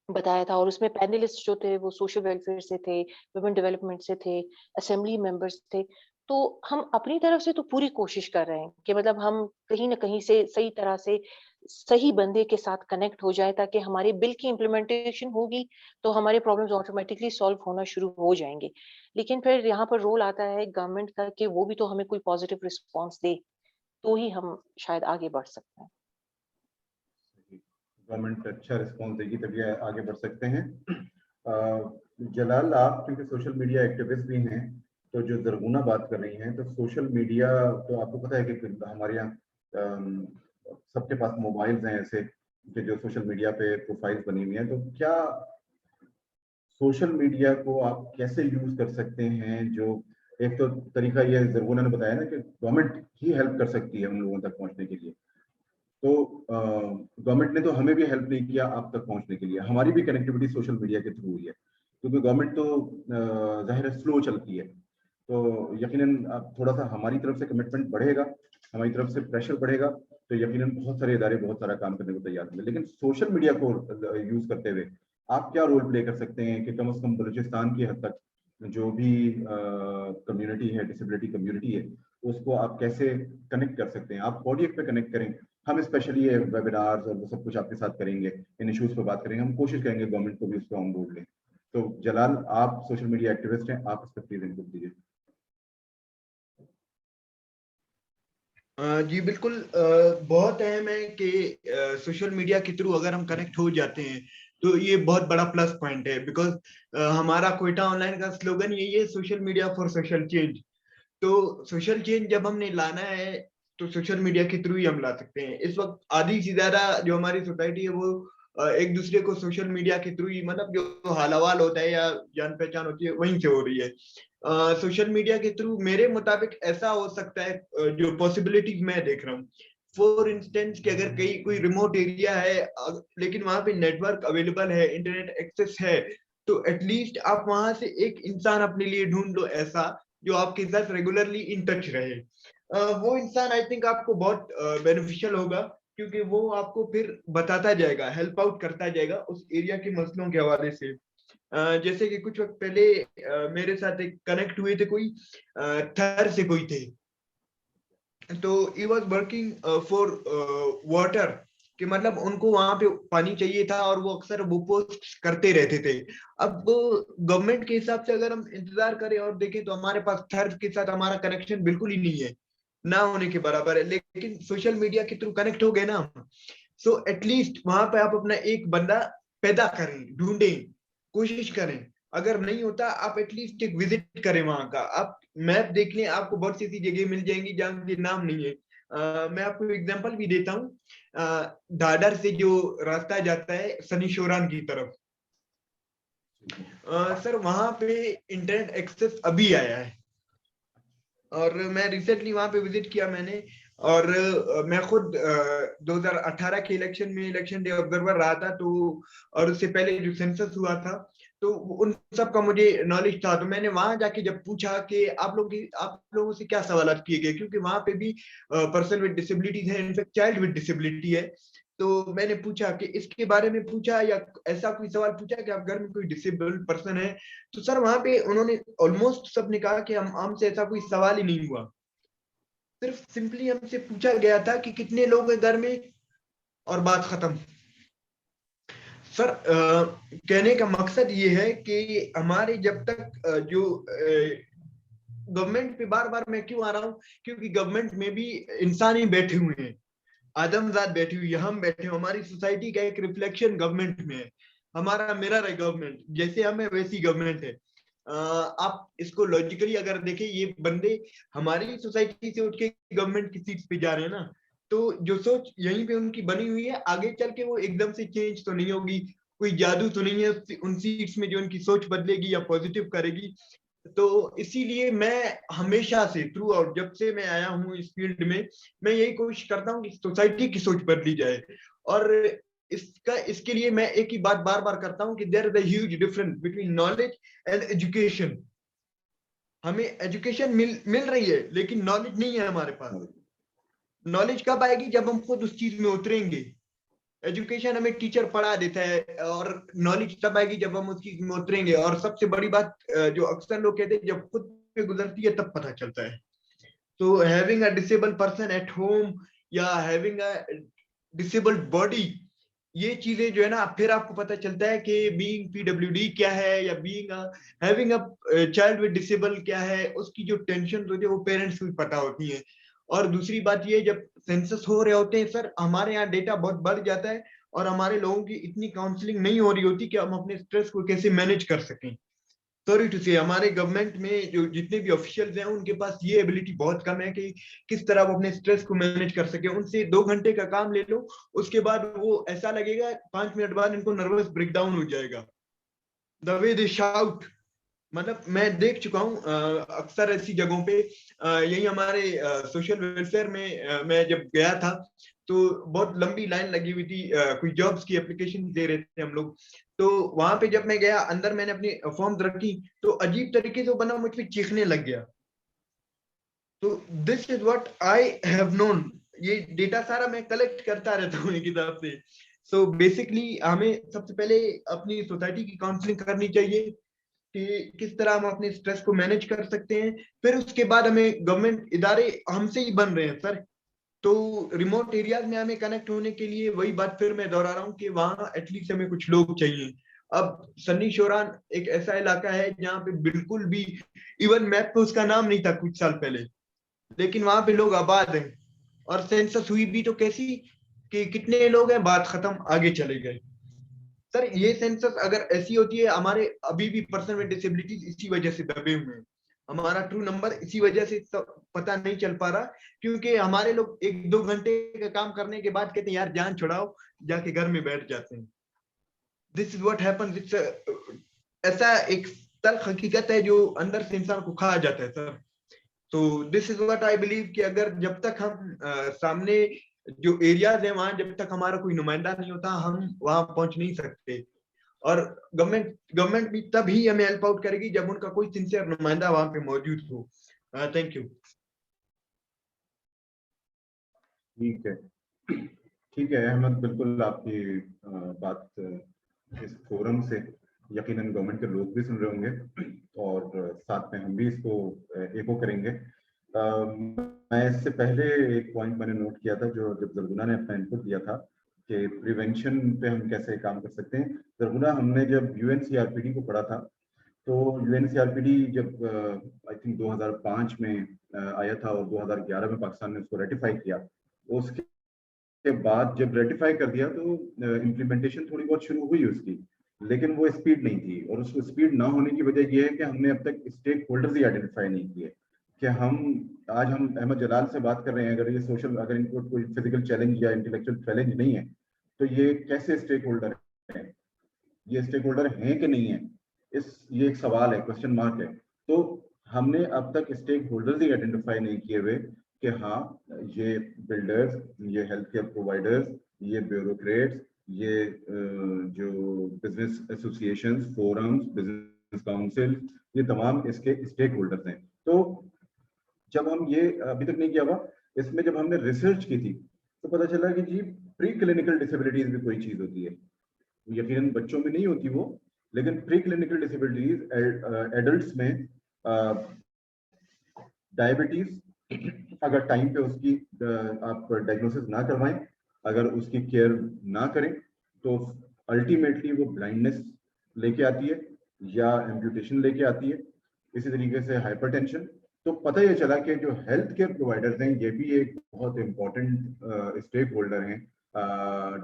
बताया था। और उसमें पैनलिस्ट जो थे वो सोशल वेलफेयर से थे, वुमेन डेवलपमेंट से थे, असेंबली मेंबर्स थे। तो हम अपनी तरफ से तो पूरी कोशिश कर रहे हैं कि मतलब हम कहीं ना कहीं से सही तरह से सही बंदे के साथ कनेक्ट हो जाए, ताकि हमारे बिल की इम्प्लीमेंटेशन होगी तो हमारे प्रॉब्लम्स ऑटोमेटिकली सॉल्व होना शुरू हो जाएंगे। लेकिन फिर यहाँ पर रोल आता है गवर्नमेंट का कि वो भी तो हमें कोई पॉजिटिव रिस्पॉन्स दे, तो ही हम शायद आगे बढ़ सकते हैं। गवर्नमेंट अच्छा रिस्पॉन्स देगी तभी आगे बढ़ सकते हैं। जलाल, आप क्योंकि सोशल मीडिया एक्टिविस्ट भी हैं, तो जो जरगुना बात कर रही हैं, तो सोशल मीडिया तो आपको पता है कि हमारे यहाँ सबके पास मोबाइल्स हैं ऐसे कि जो सोशल मीडिया पे प्रोफाइल्स बनी हुई हैं। तो क्या सोशल मीडिया को आप कैसे यूज कर सकते हैं? जो एक तो तरीका ये जरगुना ने बताया ना कि गवर्नमेंट ही हेल्प कर सकती है उन लोगों तक पहुंचने के लिए। तो गवर्नमेंट ने तो हमें भी हेल्प नहीं किया आप तक पहुंचने के लिए। हमारी भी कनेक्टिविटी सोशल मीडिया के थ्रू हुई है, क्योंकि गवर्नमेंट तो जाहिर है स्लो चलती है। तो यकीनन अब थोड़ा सा हमारी तरफ से कमिटमेंट बढ़ेगा, हमारी तरफ से प्रेशर बढ़ेगा, तो यकीनन बहुत सारे इदारे बहुत सारा काम करने को तैयार होंगे। लेकिन सोशल मीडिया को यूज करते हुए आप क्या रोल प्ले कर सकते हैं कि कम से कम बलूचिस्तान की हद तक जो भी कम्युनिटी है, डिसेबिलिटी कम्युनिटी है, उसको आप कैसे कनेक्ट कर सकते हैं? आप ऑडियो पे कनेक्ट करें, हम स्पेशली ये वेबिनार्स और वो सब कुछ आपके साथ करेंगे, इन इश्यूज पे बात करेंगे, हम कोशिश करेंगे गवर्नमेंट को भी उस पर ऑन बोर्ड लें। तो जलाल, आप सोशल मीडिया एक्टिविस्ट हैं, आप इस पर प्लीज इनपुट दीजिए। जी बिल्कुल, बहुत अहम है कि सोशल मीडिया के थ्रू अगर हम कनेक्ट हो जाते हैं तो ये बहुत बड़ा प्लस पॉइंट है। बिकॉज हमारा कोयटा ऑनलाइन का स्लोगन यही है, social media for social change. तो सोशल चेंज जब हमने लाना है तो सोशल मीडिया के थ्रू ही हम ला सकते हैं। इस वक्त आधी से ज्यादा जो हमारी सोसाइटी है वो एक दूसरे को सोशल मीडिया के थ्रू ही, मतलब जो हालावाल होता है या जान पहचान होती है वहीं से हो रही है। सोशल मीडिया के थ्रू मेरे मुताबिक ऐसा हो सकता है, जो पॉसिबिलिटीज मैं देख रहा हूँ, फॉर इंस्टेंस कि अगर कहीं कोई रिमोट एरिया है लेकिन वहां पे नेटवर्क अवेलेबल है, इंटरनेट एक्सेस है, तो एटलीस्ट आप वहां से एक इंसान अपने लिए ढूंढ लो ऐसा जो आपके साथ रेगुलरली इन टच रहे। वो इंसान आई थिंक आपको बहुत बेनिफिशियल होगा, क्योंकि वो आपको फिर बताता जाएगा, हेल्प आउट करता जाएगा उस एरिया के मसलों के हवाले से। जैसे कि कुछ वक्त पहले मेरे साथ एक कनेक्ट हुए थे, कोई थर से कोई थे, तो he was working for water, कि मतलब उनको वहां पे पानी चाहिए था और वो अक्सर वो पोस्ट करते रहते थे। अब गवर्नमेंट के हिसाब से अगर हम इंतजार करें और देखें तो हमारे पास थर के साथ हमारा कनेक्शन बिल्कुल ही नहीं है, ना होने के बराबर है। लेकिन सोशल मीडिया के थ्रू कनेक्ट हो गए ना, सो एटलीस्ट वहां पे आप अपना एक बंदा पैदा करें, ढूंढें, कोशिश करें। अगर नहीं होता आप एटलीस्ट एक विजिट करें वहां का, आप मैप देख लें, आपको बहुत सी ऐसी जगह मिल जाएंगी जहाँ के नाम नहीं है। मैं आपको एग्जांपल भी देता हूँ, दादर से जो रास्ता जाता है शनिशोरान की तरफ, सर वहां पे इंटरनेट एक्सेस अभी आया है, और मैं रिसेंटली वहां पे विजिट किया मैंने, और मैं खुद 2018 के इलेक्शन में इलेक्शन डे ऑब्जर्वर रहा था, तो और उससे पहले जो सेंसस हुआ था, तो उन सब का मुझे नॉलेज था। तो मैंने वहां जाके जब पूछा कि आप लोगों से क्या सवाल किए गए, क्योंकि वहां पे भी पर्सन विद डिसेबिलिटीज है, इनफैक्ट चाइल्ड विद डिसेबिलिटी है। तो मैंने पूछा कि इसके बारे में पूछा, या ऐसा कोई सवाल पूछा कि आप घर में कोई डिसेबल्ड पर्सन है, तो सर वहां पे उन्होंने ऑलमोस्ट सबने कहा कि हमसे ऐसा कोई सवाल ही नहीं हुआ। सिर्फ सिंपली हमसे पूछा गया था कि कितने लोग हैं घर में, और बात खत्म। सर कहने का मकसद ये है कि हमारे जब तक जो गवर्नमेंट पे बार बार मैं क्यों आ रहा हूँ, क्योंकि गवर्नमेंट में भी इंसान ही बैठे हुए हैं, आदमजात बैठी हुई है, हम बैठे, हमारी सोसाइटी का एक रिफ्लेक्शन गवर्नमेंट में है, हमारा मिरर है गवर्नमेंट, जैसे हमें वैसी गवर्नमेंट है। आप इसको लॉजिकली अगर देखें, ये बंदे हमारी सोसाइटी से उठ के गवर्नमेंट की सीट पे जा रहे हैं ना, तो जो सोच यहीं पे उनकी बनी हुई है, आगे चल के वो एकदम से चेंज तो नहीं होगी, कोई जादू तो नहीं है उन सीट्स में जो उनकी सोच बदलेगी या पॉजिटिव करेगी। तो इसीलिए मैं हमेशा से थ्रू आउट, जब से मैं आया हूँ इस फील्ड में, मैं यही कोशिश करता हूँ कि सोसाइटी की सोच बदली जाए। और इसके लिए मैं एक ही बात बार बार करता हूँ कि there is a huge difference between knowledge and education. हमें एजुकेशन मिल रही है, लेकिन नॉलेज नहीं है हमारे पास। नॉलेज कब आएगी, जब हम खुद उस चीज में उतरेंगे। एजुकेशन हमें टीचर पढ़ा देता है, और नॉलेज तब आएगी जब हम उस चीज में उतरेंगे। और सबसे बड़ी बात जो अक्सर लोग कहते हैं, जब खुद पे गुजरती है तब पता चलता है। तो having a disabled person at home, या हैविंग अ डिसेबल्ड बॉडी, ये चीजें जो है ना, फिर आपको पता चलता है कि बीइंग पीडब्ल्यूडी क्या है, या being having a child with disable क्या है। उसकी जो टेंशन होती है वो पेरेंट्स को भी पता होती है। और दूसरी बात ये, जब सेंसस हो रहे होते हैं सर, हमारे यहाँ डेटा बहुत बढ़ जाता है, और हमारे लोगों की इतनी काउंसलिंग नहीं हो रही होती कि हम अपने स्ट्रेस को कैसे मैनेज कर सकें। सॉरी टू से, हमारे गवर्नमेंट में जो जितने भी ऑफिशियल्स हैं, उनके पास ये एबिलिटी बहुत कम है कि किस तरह वो अपने स्ट्रेस को मैनेज कर सके। उनसे 2 घंटे का काम ले लो, उसके बाद वो ऐसा लगेगा 5 मिनट बाद इनको नर्वस ब्रेकडाउन हो जाएगा। द वे दे शाउट, मतलब मैं देख चुका हूँ अक्सर ऐसी जगहों पे। यही हमारे सोशल वेलफेयर में मैं जब गया था, तो बहुत लंबी लाइन लगी हुई थी, कोई जॉब्स की एप्लीकेशन दे रहे थे हम लोग। तो वहां पे जब मैं गया अंदर, मैंने अपनी फॉर्म रखी, तो अजीब तरीके से वो बंदा मुझ पर चीखने लग गया। तो this is what I have known. ये डेटा सारा मैं कलेक्ट करता रहता हूँ एक हिसाब से। सो बेसिकली हमें सबसे पहले अपनी सोसाइटी की काउंसलिंग करनी चाहिए कि किस तरह हम अपने स्ट्रेस को मैनेज कर सकते हैं। फिर उसके बाद हमें गवर्नमेंट इदारे हमसे ही बन रहे हैं सर, तो रिमोट एरियाज में हमें कनेक्ट होने के लिए वही बात फिर मैं दोहरा रहा हूँ कि वहां एटलीस्ट हमें कुछ लोग चाहिए। अब सन्नी शोरान एक ऐसा इलाका है जहाँ पे बिल्कुल भी, इवन मैप पे उसका नाम नहीं था कुछ साल पहले, लेकिन वहां पे लोग आबाद हैं। और सेंसस हुई भी तो कैसी, कि कितने लोग हैं, बात खत्म, आगे चले गए। सर ये सेंसस अगर ऐसी होती है, हमारे अभी भी पर्सन विद डिसेबिलिटीज इसी वजह से दबे हुए हैं, हमारा ट्रू नंबर इसी वजह से पता नहीं चल पा रहा, क्योंकि हमारे लोग 1-2 घंटे का काम करने के बाद कहते हैं यार जान छुड़ाओ, जाके घर में बैठ जाते हैं। This is what happens. It's ऐसा एक तल्ख हकीकत है जो अंदर से इंसान को खा जाता है सर। तो this is what I believe कि अगर जब तक हम सामने जो एरियाज है वहां जब तक हमारा कोई नुमाइंदा नहीं होता, हम वहां पहुंच नहीं सकते। और गवर्नमेंट भी तब ही हमें हेल्प आउट करेगी जब उनका कोई सिंसियर नुमाइंदा वहां पे मौजूद हो। Thank you. ठीक है, ठीक है अहमद, बिल्कुल आपकी बात इस फोरम से यकीनन गवर्नमेंट के लोग भी सुन रहे होंगे, और साथ में हम भी इसको एको करेंगे। मैं इससे पहले एक पॉइंट मैंने नोट किया था, जो जब जरगुना ने अपना इनपुट दिया था कि प्रिवेंशन पे हम कैसे काम कर सकते हैं। जरगुना, हमने जब यूएनसीआरपीडी को पढ़ा था, तो यूएनसीआरपीडी जब आई थिंक 2005 में आया था, और 2011 में पाकिस्तान ने उसको रेटिफाई किया। उसके बाद जब रेटिफाई कर दिया तो इम्प्लीमेंटेशन थोड़ी बहुत शुरू हुई उसकी, लेकिन वो स्पीड नहीं थी, और उस स्पीड ना होने की वजह ये है कि हमने अब तक स्टेक होल्डर्स ही आइडेंटिफाई नहीं किए कि हम अहमद जलाल से बात कर रहे हैं, अगर ये सोशल, अगर इनको कोई फिजिकल चैलेंज या इंटेलेक्चुअल चैलेंज नहीं है तो ये कैसे स्टेक होल्डर है, ये स्टेक होल्डर हैं कि नहीं है, ये एक सवाल है, क्वेश्चन मार्क है। तो हमने अब तक स्टेक होल्डर्स ही आइडेंटिफाई नहीं किए हुए कि हाँ, ये बिल्डर्स, ये हेल्थ केयर प्रोवाइडर्स, ये ब्यूरोक्रेट्स, ये जो business associations, forums, business council, ये तमाम इसके स्टेक होल्डर्स हैं। तो जब हम ये अभी तक नहीं किया हुआ, इसमें जब हमने रिसर्च की थी तो पता चला कि जी प्री क्लिनिकल डिसेबिलिटीज भी कोई चीज होती है, यकीनन बच्चों में नहीं होती वो, लेकिन प्री क्लिनिकल डिसेबिलिटीज एडल्ट्स में डायबिटीज अगर टाइम पे उसकी आप डायग्नोसिस ना करवाएं, अगर उसकी केयर ना करें, तो अल्टीमेटली वो ब्लाइंडनेस लेके आती है या एम्पुटेशन लेके आती है। इसी तरीके से हाइपरटेंशन। तो पता ये चला कि जो हेल्थ केयर प्रोवाइडर्स हैं ये भी एक बहुत इंपॉर्टेंट स्टेक होल्डर हैं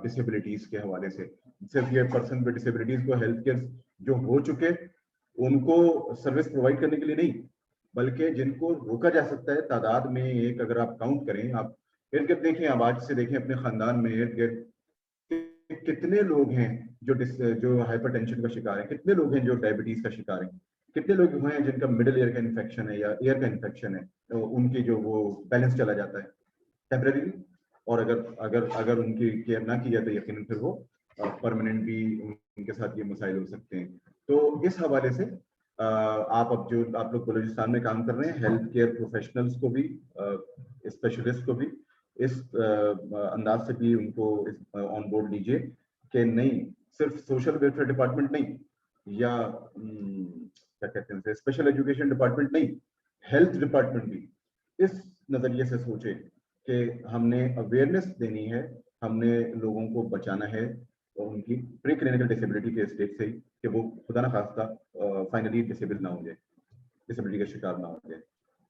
डिसेबिलिटीज के हवाले से। सिर्फ ये पर्सन विद डिसेबिलिटीज को हेल्थ केयर जो हो चुके उनको सर्विस प्रोवाइड करने के लिए नहीं, बल्कि जिनको रोका जा सकता है तादाद में, एक अगर आप काउंट करें, आप इर्द गिर्द देखें, आप आज से देखें अपने खानदान में इर्द गिर्द कितने लोग हैं जो हाइपरटेंशन का शिकार है, कितने लोग हैं जो डायबिटीज का शिकार है, कितने लोग हैं जिनका मिडिल ईयर का इन्फेक्शन है या ईयर का इन्फेक्शन है, तो उनकी जो वो बैलेंस चला जाता है टेम्परेरी, और अगर अगर अगर उनकी केयर ना की जाए तो यकीनन फिर वो परमानेंट भी उनके साथ ये मसाइल हो सकते हैं। तो इस हवाले से आप अब जो आप लोग बलूचिस्तान में काम कर रहे हैं, हेल्थ केयर प्रोफेशनल्स को भी, स्पेशलिस्ट को भी इस अंदाज से भी उनको ऑन बोर्ड लीजिए कि नहीं, सिर्फ सोशल वेलफेयर डिपार्टमेंट नहीं, या क्या कहते हैं स्पेशल एजुकेशन डिपार्टमेंट नहीं, हेल्थ डिपार्टमेंट भी इस नजरिए से सोचे कि हमने अवेयरनेस देनी है, हमने लोगों को बचाना है और उनकी प्री क्लिनिकल डिसेबिलिटी के स्टेज से ही, कि वो खुदा ना खास्ता फाइनली डिसेबल ना हो जाए, डिसेबिलिटी का शिकार ना हो जाए।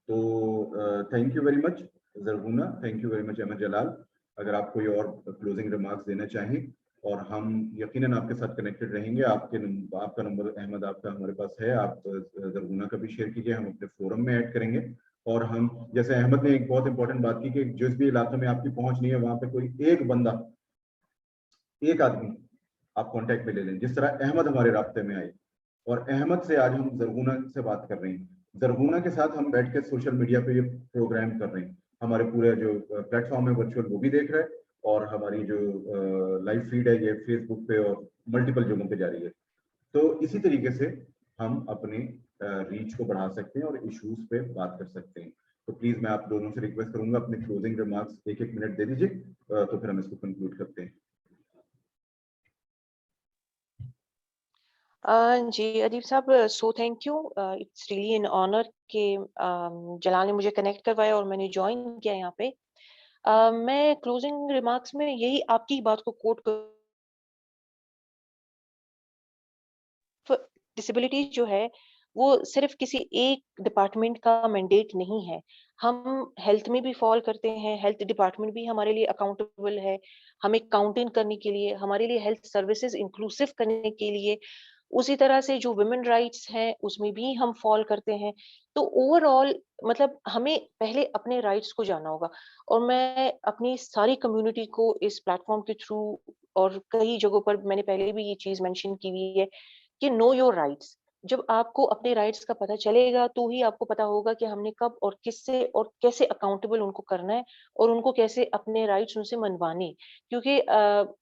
तो thank you very much Zarguna, thank you very much Ahmad Jalal. अगर आप कोई और क्लोजिंग रिमार्क्स देना चाहें, और हम यकीनन आपके साथ कनेक्टेड रहेंगे। आपका नंबर अहमद आपका हमारे पास है, आप जरगुना का भी शेयर कीजिए, हम अपने फोरम में ऐड करेंगे। और हम, जैसे अहमद ने एक बहुत इंपॉर्टेंट बात की कि जिस भी इलाके में आपकी पहुंच नहीं है वहां पे कोई एक बंदा, एक आदमी आप कांटेक्ट में ले लें, जिस तरह अहमद हमारे रास्ते में आए, और अहमद से आज हम जरगुना से बात कर रहे हैं, जरगुना के साथ हम बैठ के सोशल मीडिया पे ये प्रोग्राम कर रहे हैं, हमारे पूरे जो प्लेटफॉर्म है वर्चुअल वो भी देख रहे हैं, और हमारी जो लाइव फीड है ये फेसबुक पे और मल्टीपल जगहों पे जारी है। तो इसी तरीके से हम अपने रीच को बढ़ा सकते हैं और इश्यूज पे बात कर सकते हैं। तो प्लीज मैं आप दोनों से रिक्वेस्ट करूंगा अपने क्लोजिंग रिमार्क्स एक एक मिनट दे दीजिए, तो फिर हम इसको कंक्लूड करते हैं। जी अदीब साहब, so thank you, it's really an honour कि जलाल ने मुझे कनेक्ट करवाया और मैंने ज्वाइन किया यहाँ पे। मैं क्लोजिंग रिमार्क्स में यही आपकी बात को कोट कर, डिसेबिलिटी जो है वो सिर्फ किसी एक डिपार्टमेंट का मैंडेट नहीं है। हम हेल्थ में भी फॉल करते हैं, हेल्थ डिपार्टमेंट भी हमारे लिए अकाउंटेबल है, हमें काउंटिंग करने के लिए, हमारे लिए हेल्थ सर्विसेज इंक्लूसिव करने के लिए। उसी तरह से जो वुमेन राइट्स हैं उसमें भी हम फॉल करते हैं। तो ओवरऑल मतलब हमें पहले अपने राइट्स को जानना होगा, और मैं अपनी सारी कम्युनिटी को इस प्लेटफॉर्म के थ्रू और कई जगहों पर मैंने पहले भी ये चीज मेंशन की हुई है कि नो योर राइट्स। जब आपको अपने राइट्स का पता चलेगा तो ही आपको पता होगा कि हमने कब और किससे और कैसे अकाउंटेबल उनको करना है, और उनको कैसे अपने राइट्स उनसे मनवाने। क्योंकि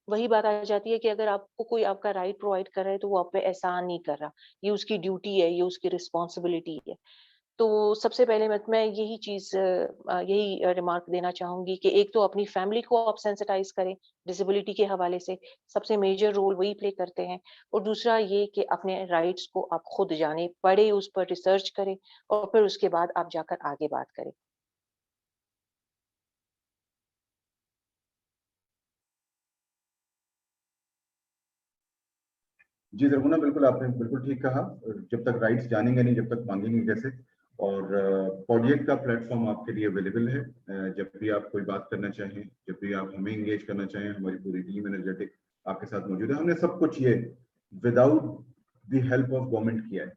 वही बात आ जाती है कि अगर आपको कोई आपका राइट प्रोवाइड कर रहा है तो वो आप पे एहसान नहीं कर रहा, ये उसकी ड्यूटी है, ये उसकी रिस्पॉन्सिबिलिटी है। तो सबसे पहले मैं यही चीज यही रिमार्क देना चाहूंगी कि एक तो अपनी फैमिली को आप सेंसिटाइज करें डिसेबिलिटी के हवाले से, सबसे मेजर रोल वही प्ले करते हैं। और दूसरा ये कि अपने राइट्स को आप खुद जाने, पढ़े, उस पर रिसर्च करें, और फिर उसके बाद आप जाकर आगे बात करें। जी जरगुना, बिल्कुल आपने बिल्कुल ठीक कहा। जब तक राइट्स जानेंगे नहीं, जब तक मांगेंगे कैसे। और पॉडिएट का प्लेटफॉर्म आपके लिए अवेलेबल है, जब भी आप कोई बात करना चाहें, जब भी आप हमें इंगेज करना चाहें, हमारी पूरी टीम एनर्जेटिक आपके साथ मौजूद है। हमने सब कुछ ये without the help of government किया है।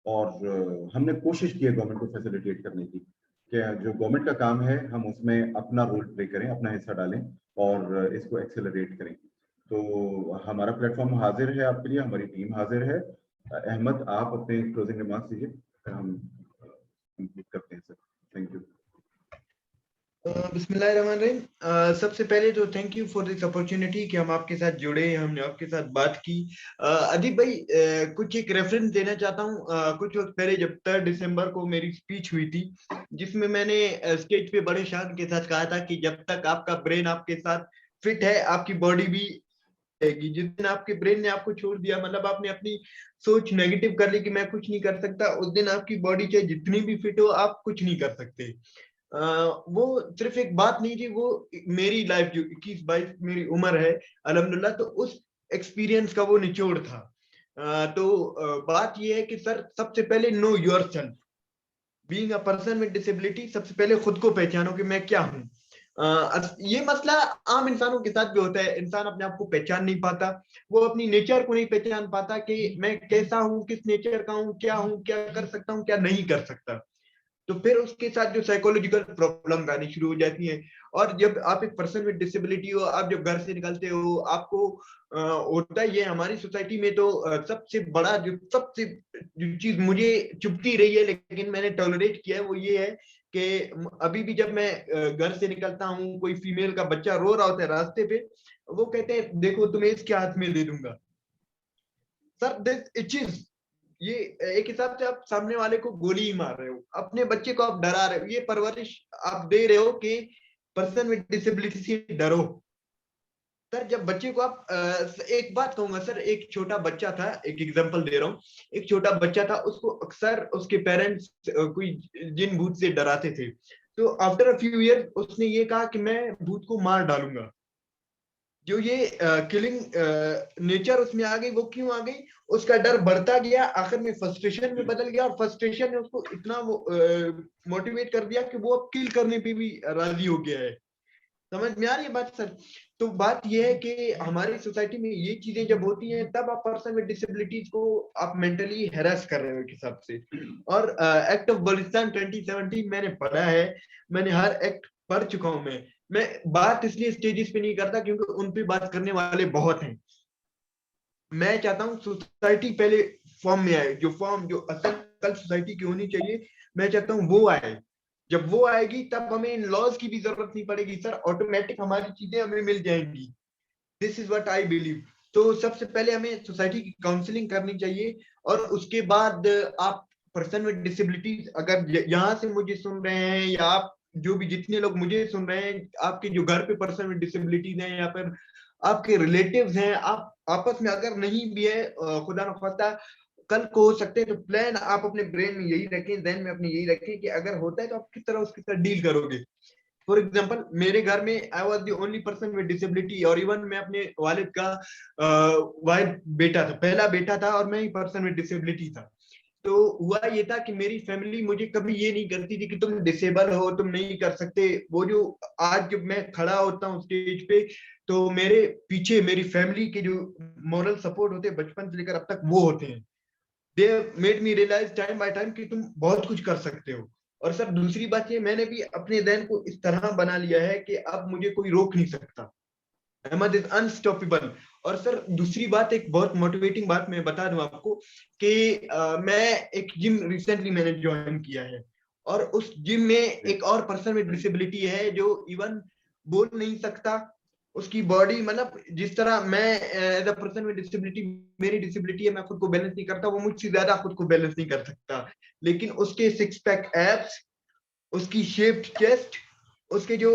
और हमने कोशिश की है गवर्नमेंट को फैसिलिटेट करने की, कि जो गवर्नमेंट का काम है हम उसमें अपना रोल प्ले करें, अपना हिस्सा डालें और इसको एक्सेलरेट करें। तो हमारा प्लेटफॉर्म हाजिर है आपके लिए, हमारी टीम हाजिर है। अहमद, आप अपने क्लोजिंग रिमार्क्स दीजिए, हम कंप्लीट करते हैं सर। Thank you. बिस्मिल्लाहिर्रहमानिर्रहीम। सबसे पहले तो thank you for this opportunity कि हम आपके साथ जुड़े, हमने आपके साथ बात की। अदीब भाई, कुछ एक रेफरेंस देना चाहता हूँ। कुछ वक्त पहले जब 3 दिसंबर को मेरी स्पीच हुई थी, जिसमें मैंने स्टेज पे बड़े शान के साथ कहा था कि जब तक आपका ब्रेन आपके साथ फिट है, आपकी बॉडी भी रहेगी। जिस दिन आपके ब्रेन ने आपको छोड़ दिया, मतलब आपने अपनी सोच नेगेटिव कर ली कि मैं कुछ नहीं कर सकता, उस दिन आपकी बॉडी चाहे जितनी भी फिट हो, आप कुछ नहीं कर सकते। वो सिर्फ एक बात नहीं थी, वो मेरी लाइफ जो 21-22 मेरी उम्र है अल्हम्दुलिल्लाह, तो उस एक्सपीरियंस का वो निचोड़ था। बात ये है कि सर, सबसे पहले no yourself. Being a person with disability, सबसे पहले खुद को पहचानो कि मैं क्या हूँ। ये मसला आम इंसानों के साथ भी होता है, इंसान अपने आप को पहचान नहीं पाता, वो अपनी नेचर को नहीं पहचान पाता कि मैं कैसा हूँ, किस नेचर का हूँ, क्या कर सकता हूँ, क्या नहीं कर सकता। तो फिर उसके साथ जो साइकोलॉजिकल प्रॉब्लम आनी शुरू हो जाती है। और जब आप एक पर्सन विद डिसेबिलिटी हो, आप जब घर से निकलते हो, आपको होता ही है हमारी सोसाइटी में, तो सबसे बड़ा सबसे जो चीज मुझे चुभती रही है लेकिन मैंने टॉलरेट किया है, वो ये है कि अभी भी जब मैं घर से निकलता हूँ, कोई फीमेल का बच्चा रो रहा होता है रास्ते पे, वो कहते हैं देखो तुम्हें इसके हाथ में दे दूंगा। सर, दिस इचेस, ये एक हिसाब से आप सामने वाले को गोली ही मार रहे हो, अपने बच्चे को आप डरा रहे हो, ये परवरिश आप दे रहे हो कि पर्सन विद डिसेबिलिटी से डरो। सर, जब बच्चे को आप एक बात कहूंगा सर, एक छोटा बच्चा था, एक एग्जांपल दे रहा हूँ, एक छोटा बच्चा था, उसको अक्सर उसके पेरेंट्स कोई जिन भूत से डराते थे, तो आफ्टर अ फ्यू ईयर उसने ये कहा कि मैं भूत को मार डालूंगा। जो ये किलिंग नेचर उसमें आ गई, वो क्यों आ गई? उसका डर बढ़ता गया, आखिर में फ्रस्ट्रेशन में बदल गया, और फ्रस्ट्रेशन ने उसको इतना वो मोटिवेट कर दिया कि वो अब किल करने पे भी राजी हो गया है। समझ में आ रही है बात सर? तो बात ये है कि हमारी सोसाइटी में ये चीजें जब होती हैं, तब आप पर्सन विद डिसेबिलिटीज को आप मेंटली हैरेस कर रहे हो एक हिसाब से। और एक्ट ऑफ बलिस्तान 2017 मैंने पढ़ा है, मैंने हर एक्ट पढ़ चुका हूं। मैं बात इसलिए स्टेजेस पे नहीं करता क्योंकि उन पे बात करने वाले बहुत हैं। मैं चाहता हूँ सोसाइटी पहले फॉर्म में आए, जो असल कल सोसाइटी की होनी चाहिए, मैं चाहता हूँ वो आए। जब वो आएगी तब हमें इन लॉज की भी जरूरत नहीं पड़ेगी सर, ऑटोमेटिक हमारी चीजें हमें मिल जाएंगी। This is what I believe. तो सबसे पहले हमें सोसाइटी की काउंसलिंग करनी चाहिए, और उसके बाद आप पर्सन विद डिसेबिलिटीज अगर यहाँ से मुझे सुन रहे हैं, या आप जो भी जितने लोग मुझे सुन रहे हैं, आपके जो घर पे पर्सन विद डिसेबिलिटीज हैं, या फिर आपके रिलेटिव्स हैं, आप आपस में अगर नहीं भी है, खुदा न खास्ता कल को हो सकते हैं, तो प्लान आप अपने ब्रेन में यही रखें, जहन में अपने यही रखें कि अगर होता है तो आप किस तरह उसके साथ डील करोगे। फॉर एग्जाम्पल, मेरे घर में I was the only person with disability, और इवन मैं अपने वालिद का वाइफ बेटा था, पहला बेटा था, और मैं ही पर्सन विद डिसेबिलिटी था। तो हुआ ये था कि मेरी फैमिली मुझे कभी ये नहीं करती थी कि तुम डिसेबल हो, तुम नहीं कर सकते। वो जो आज जब मैं खड़ा होता हूँ स्टेज पे, तो मेरे पीछे मेरी फैमिली के जो मॉरल सपोर्ट होते हैं बचपन से लेकर अब तक, वो होते हैं। They made me realise time by time कि तुम बहुत कुछ कर सकते हो। और सर, दूसरी बात ये, मैंने भी अपने ध्यान को इस तरह बना लिया है कि अब मुझे कोई रोक नहीं सकता। Ahmed is unstoppable. और सर, दूसरी बात, एक बहुत मोटिवेटिंग बात मैं बता दूं आपको कि मैं एक जिम रिसेंटली मैंने ज्वाइन किया है, और उस जिम में एक और पर्सन विद डिसेबिलिटी है जो इवन बोल नहीं सकता। उसकी बॉडी, मतलब जिस तरह मैं as a person with disability, मेरी डिसेबिलिटी है, मैं खुद को बैलेंस नहीं करता, वो मुझसे ज्यादा खुद को बैलेंस नहीं कर सकता। लेकिन उसके 6 पैक एब्स, उसकी शेप्ड चेस्ट, उसके जो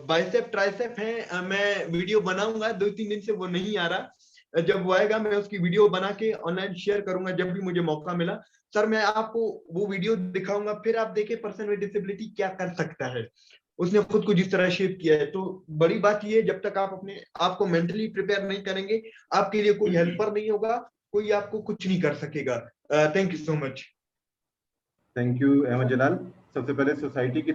बाइसेप ट्राइसेप हैं, मैं वीडियो बनाऊंगा, 2-3 दिन से वो नहीं आ रहा। जब वो आएगा मैं उसकी वीडियो बना के ऑनलाइन शेयर करूंगा जब भी मुझे मौका मिला। सर, मैं आपको वो वीडियो दिखाऊंगा, फिर आप देखिए पर्सन विद डिसेबिलिटी क्या कर सकता है, उसने खुद को जिस तरह शेप किया है। तो बड़ी बात ये है, जब तक आप अपने आप को मेंटली प्रिपेयर नहीं करेंगे, आपके लिए कोई हेल्पर नहीं होगा, कोई आपको कुछ नहीं कर सकेगा। Thank you so much. Thank you Ahmad Jalal. सबसे पहले सोसाइटी की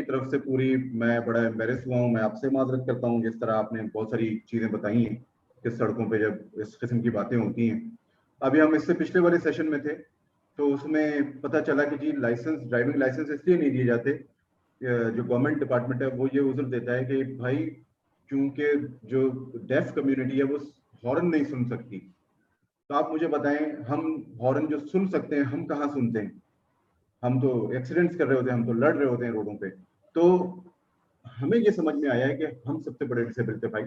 तरफ से पूरी मैं बड़ा एम्बेरस हुआ हूँ, मैं आपसे माजरत करता हूँ जिस तरह आपने बहुत सारी चीजें बताई हैं। कि सड़कों पे जब इस किस्म की बातें होती हैं। अभी हम इससे पिछले वाले सेशन में थे, तो उसमें पता चला कि जी ड्राइविंग लाइसेंस इसलिए नहीं दिए जाते, जो गवर्नमेंट डिपार्टमेंट है वो ये उज़र देता है कि भाई क्योंकि जो डेफ कम्युनिटी है वो हॉर्न नहीं सुन सकती। तो आप मुझे बताएं, हम हॉर्न जो सुन सकते हैं हम कहाँ सुनते हैं? हम तो एक्सीडेंट्स कर रहे होते हैं, हम तो लड़ रहे होते हैं रोडों पे। तो हमें ये समझ में आया है कि हम सबसे बड़े डिसेबल थे भाई,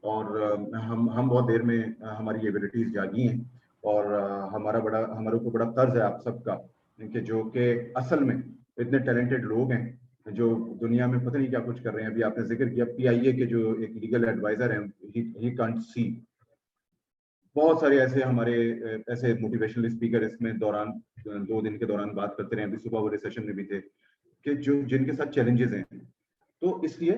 और हम बहुत देर में हमारी एबिलिटीज जागी हैं, और हमारे ऊपर बड़ा कर्ज है आप सबका, कि जो कि असल में इतने टैलेंटेड लोग हैं जो दुनिया में पता नहीं क्या कुछ कर रहे हैं। अभी आपने जिक्र किया PIA के जो एक लीगल एडवाइजर हैं, ही कांट सी। बहुत सारे ऐसे हमारे ऐसे मोटिवेशनल स्पीकर इसमें दौरान 2 दिन के दौरान बात करते रहे, अभी सुबह वाले सेशन में भी थे, कि जो जिनके साथ चैलेंजेस हैं। तो इसलिए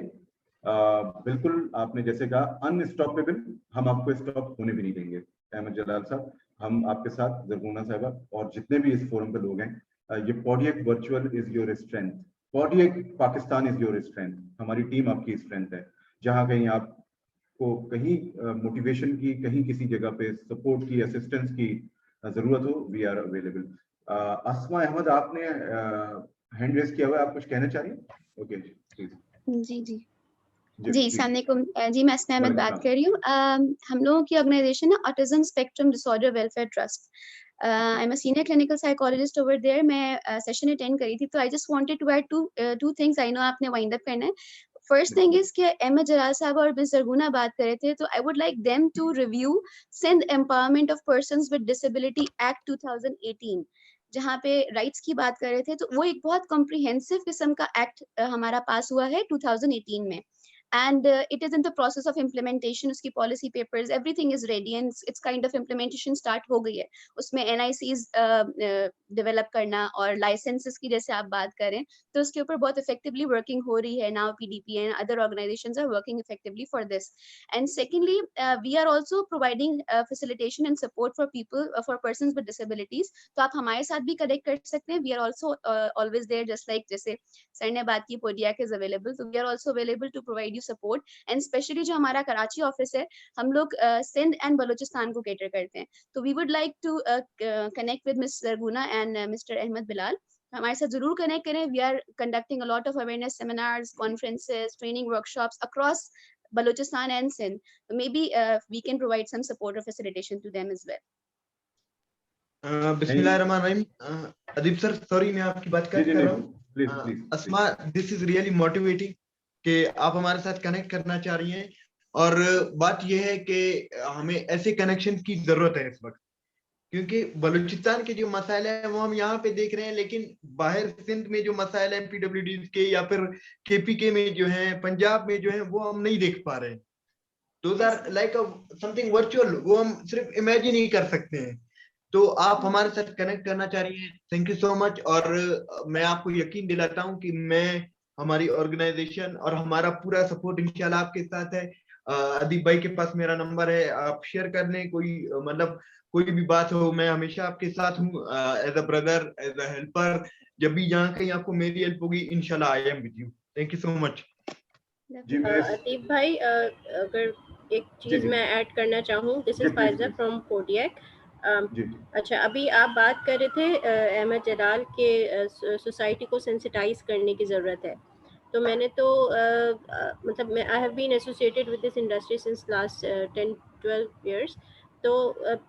बिल्कुल आपने जैसे कहा अनस्टॉपेबल, हम आपको स्टॉप होने भी नहीं देंगे। अहमद जलाल साहब, हम आपके साथ, जरगुना साहबा और जितने भी इस फोरम पे लोग हैं, ये Podiac virtual is your strength, Podiac Pakistan is your strength, हमारी टीम आपकी स्ट्रेंथ है। जहां कहीं आपको कहीं मोटिवेशन की, कहीं किसी जगह पे सपोर्ट की, असिस्टेंस की जरूरत हो, वी आर अवेलेबल। अस्मा अहमद, आपने हैंड रेज किया हुआ है, आप कुछ कहना चाह रही हैं? Okay please. जी जी जी, अस्सलामुअलैकुम जी, मैं अस्मा अहमद बात कर रही हूँ। हम लोगों की ऑर्गेनाइजेशन है autism spectrum disorder welfare trust. I am a senior clinical psychologist over there. मैं सेशन अटेंड करी थी, तो I just wanted to add two things. I know आपने वाइंड अप करना है। फर्स्ट थिंग इज कि अहमद जलाल साहब और मिस जरगुना बात कर रहे थे, तो I would like them to review Sindh empowerment of persons with disability act 2018, जहाँ पे राइट्स की बात कर रहे थे। तो वो एक बहुत कॉम्प्रिहेंसिव किस्म का एक्ट हमारा पास हुआ है 2018 में, and it is in the process of implementation. उसकी policy papers everything is ready and it's kind of implementation start हो गई है। उसमें NICs develop करना और licenses की जैसे आप बात करें, तो उसके ऊपर बहुत effectively working हो रही है। Now PDP and other organizations are working effectively for this. And secondly, we are also providing facilitation and support for people for persons with disabilities. तो आप हमारे साथ भी connect कर सकते हैं। We are also always there, just like जैसे sir ने बात की Podiac is available, so we are also available to provide you support. And especially जो हमारा कराची ऑफिस है, हम लोग सिंध एंड बलूचिस्तान को कैटर करते हैं। तो we would like to connect with miss Zarguna and mister Ahmad Bilal. हमारे साथ जरूर कनेक्ट करें। We are conducting a lot of awareness seminars, conferences, training workshops across Balochistan and Sindh. So maybe we can provide some support or facilitation to them as well. बिस्मिल्लाहिर्रहमानिर्रहीम। अदीब sir, sorry मैं आपकी बात कर रहा हूँ। Please Asma, this is really motivating कि आप हमारे साथ कनेक्ट करना चाह रही हैं, और बात यह है कि हमें ऐसे कनेक्शन की जरूरत है इस वक्त, क्योंकि बलूचिस्तान के जो मसाइल हैं वो हम यहाँ पे देख रहे हैं, लेकिन बाहर सिंध में जो मसाइल हैं PWDs के या फिर KPK में जो हैं, पंजाब में जो हैं, वो हम नहीं देख पा रहे हैं। Those are like something virtual, वो हम सिर्फ इमेजिन ही कर सकते हैं। तो आप हमारे साथ कनेक्ट करना चाह रही हैं, थैंक यू सो मच। और मैं आपको यकीन दिलाता हूं कि मैं, हमारी ऑर्गेनाइजेशन और हमारा पूरा सपोर्ट इंशाल्लाह आपके साथ है। अदीब भाई के पास मेरा नंबर है, आप शेयर कर लें। कोई भी बात हो, मैं हमेशा आपके साथ हूँ, as a brother, as a helper. जब भी यहाँ कहीं आपको मेरी हेल्प होगी, इंशाल्लाह I am with you. Thank you so much. Adeeb भाई, अगर एक चीज मैं ऐड करना चाहूँ, this is Faiza from Podiac. अच्छा, अभी आप बात कर रहे थे अहमद जलाल के सोसाइटी को सेंसिटाइज करने की ज़रूरत है। तो मैंने तो मतलब I have been associated with this industry since last 10-12 years. तो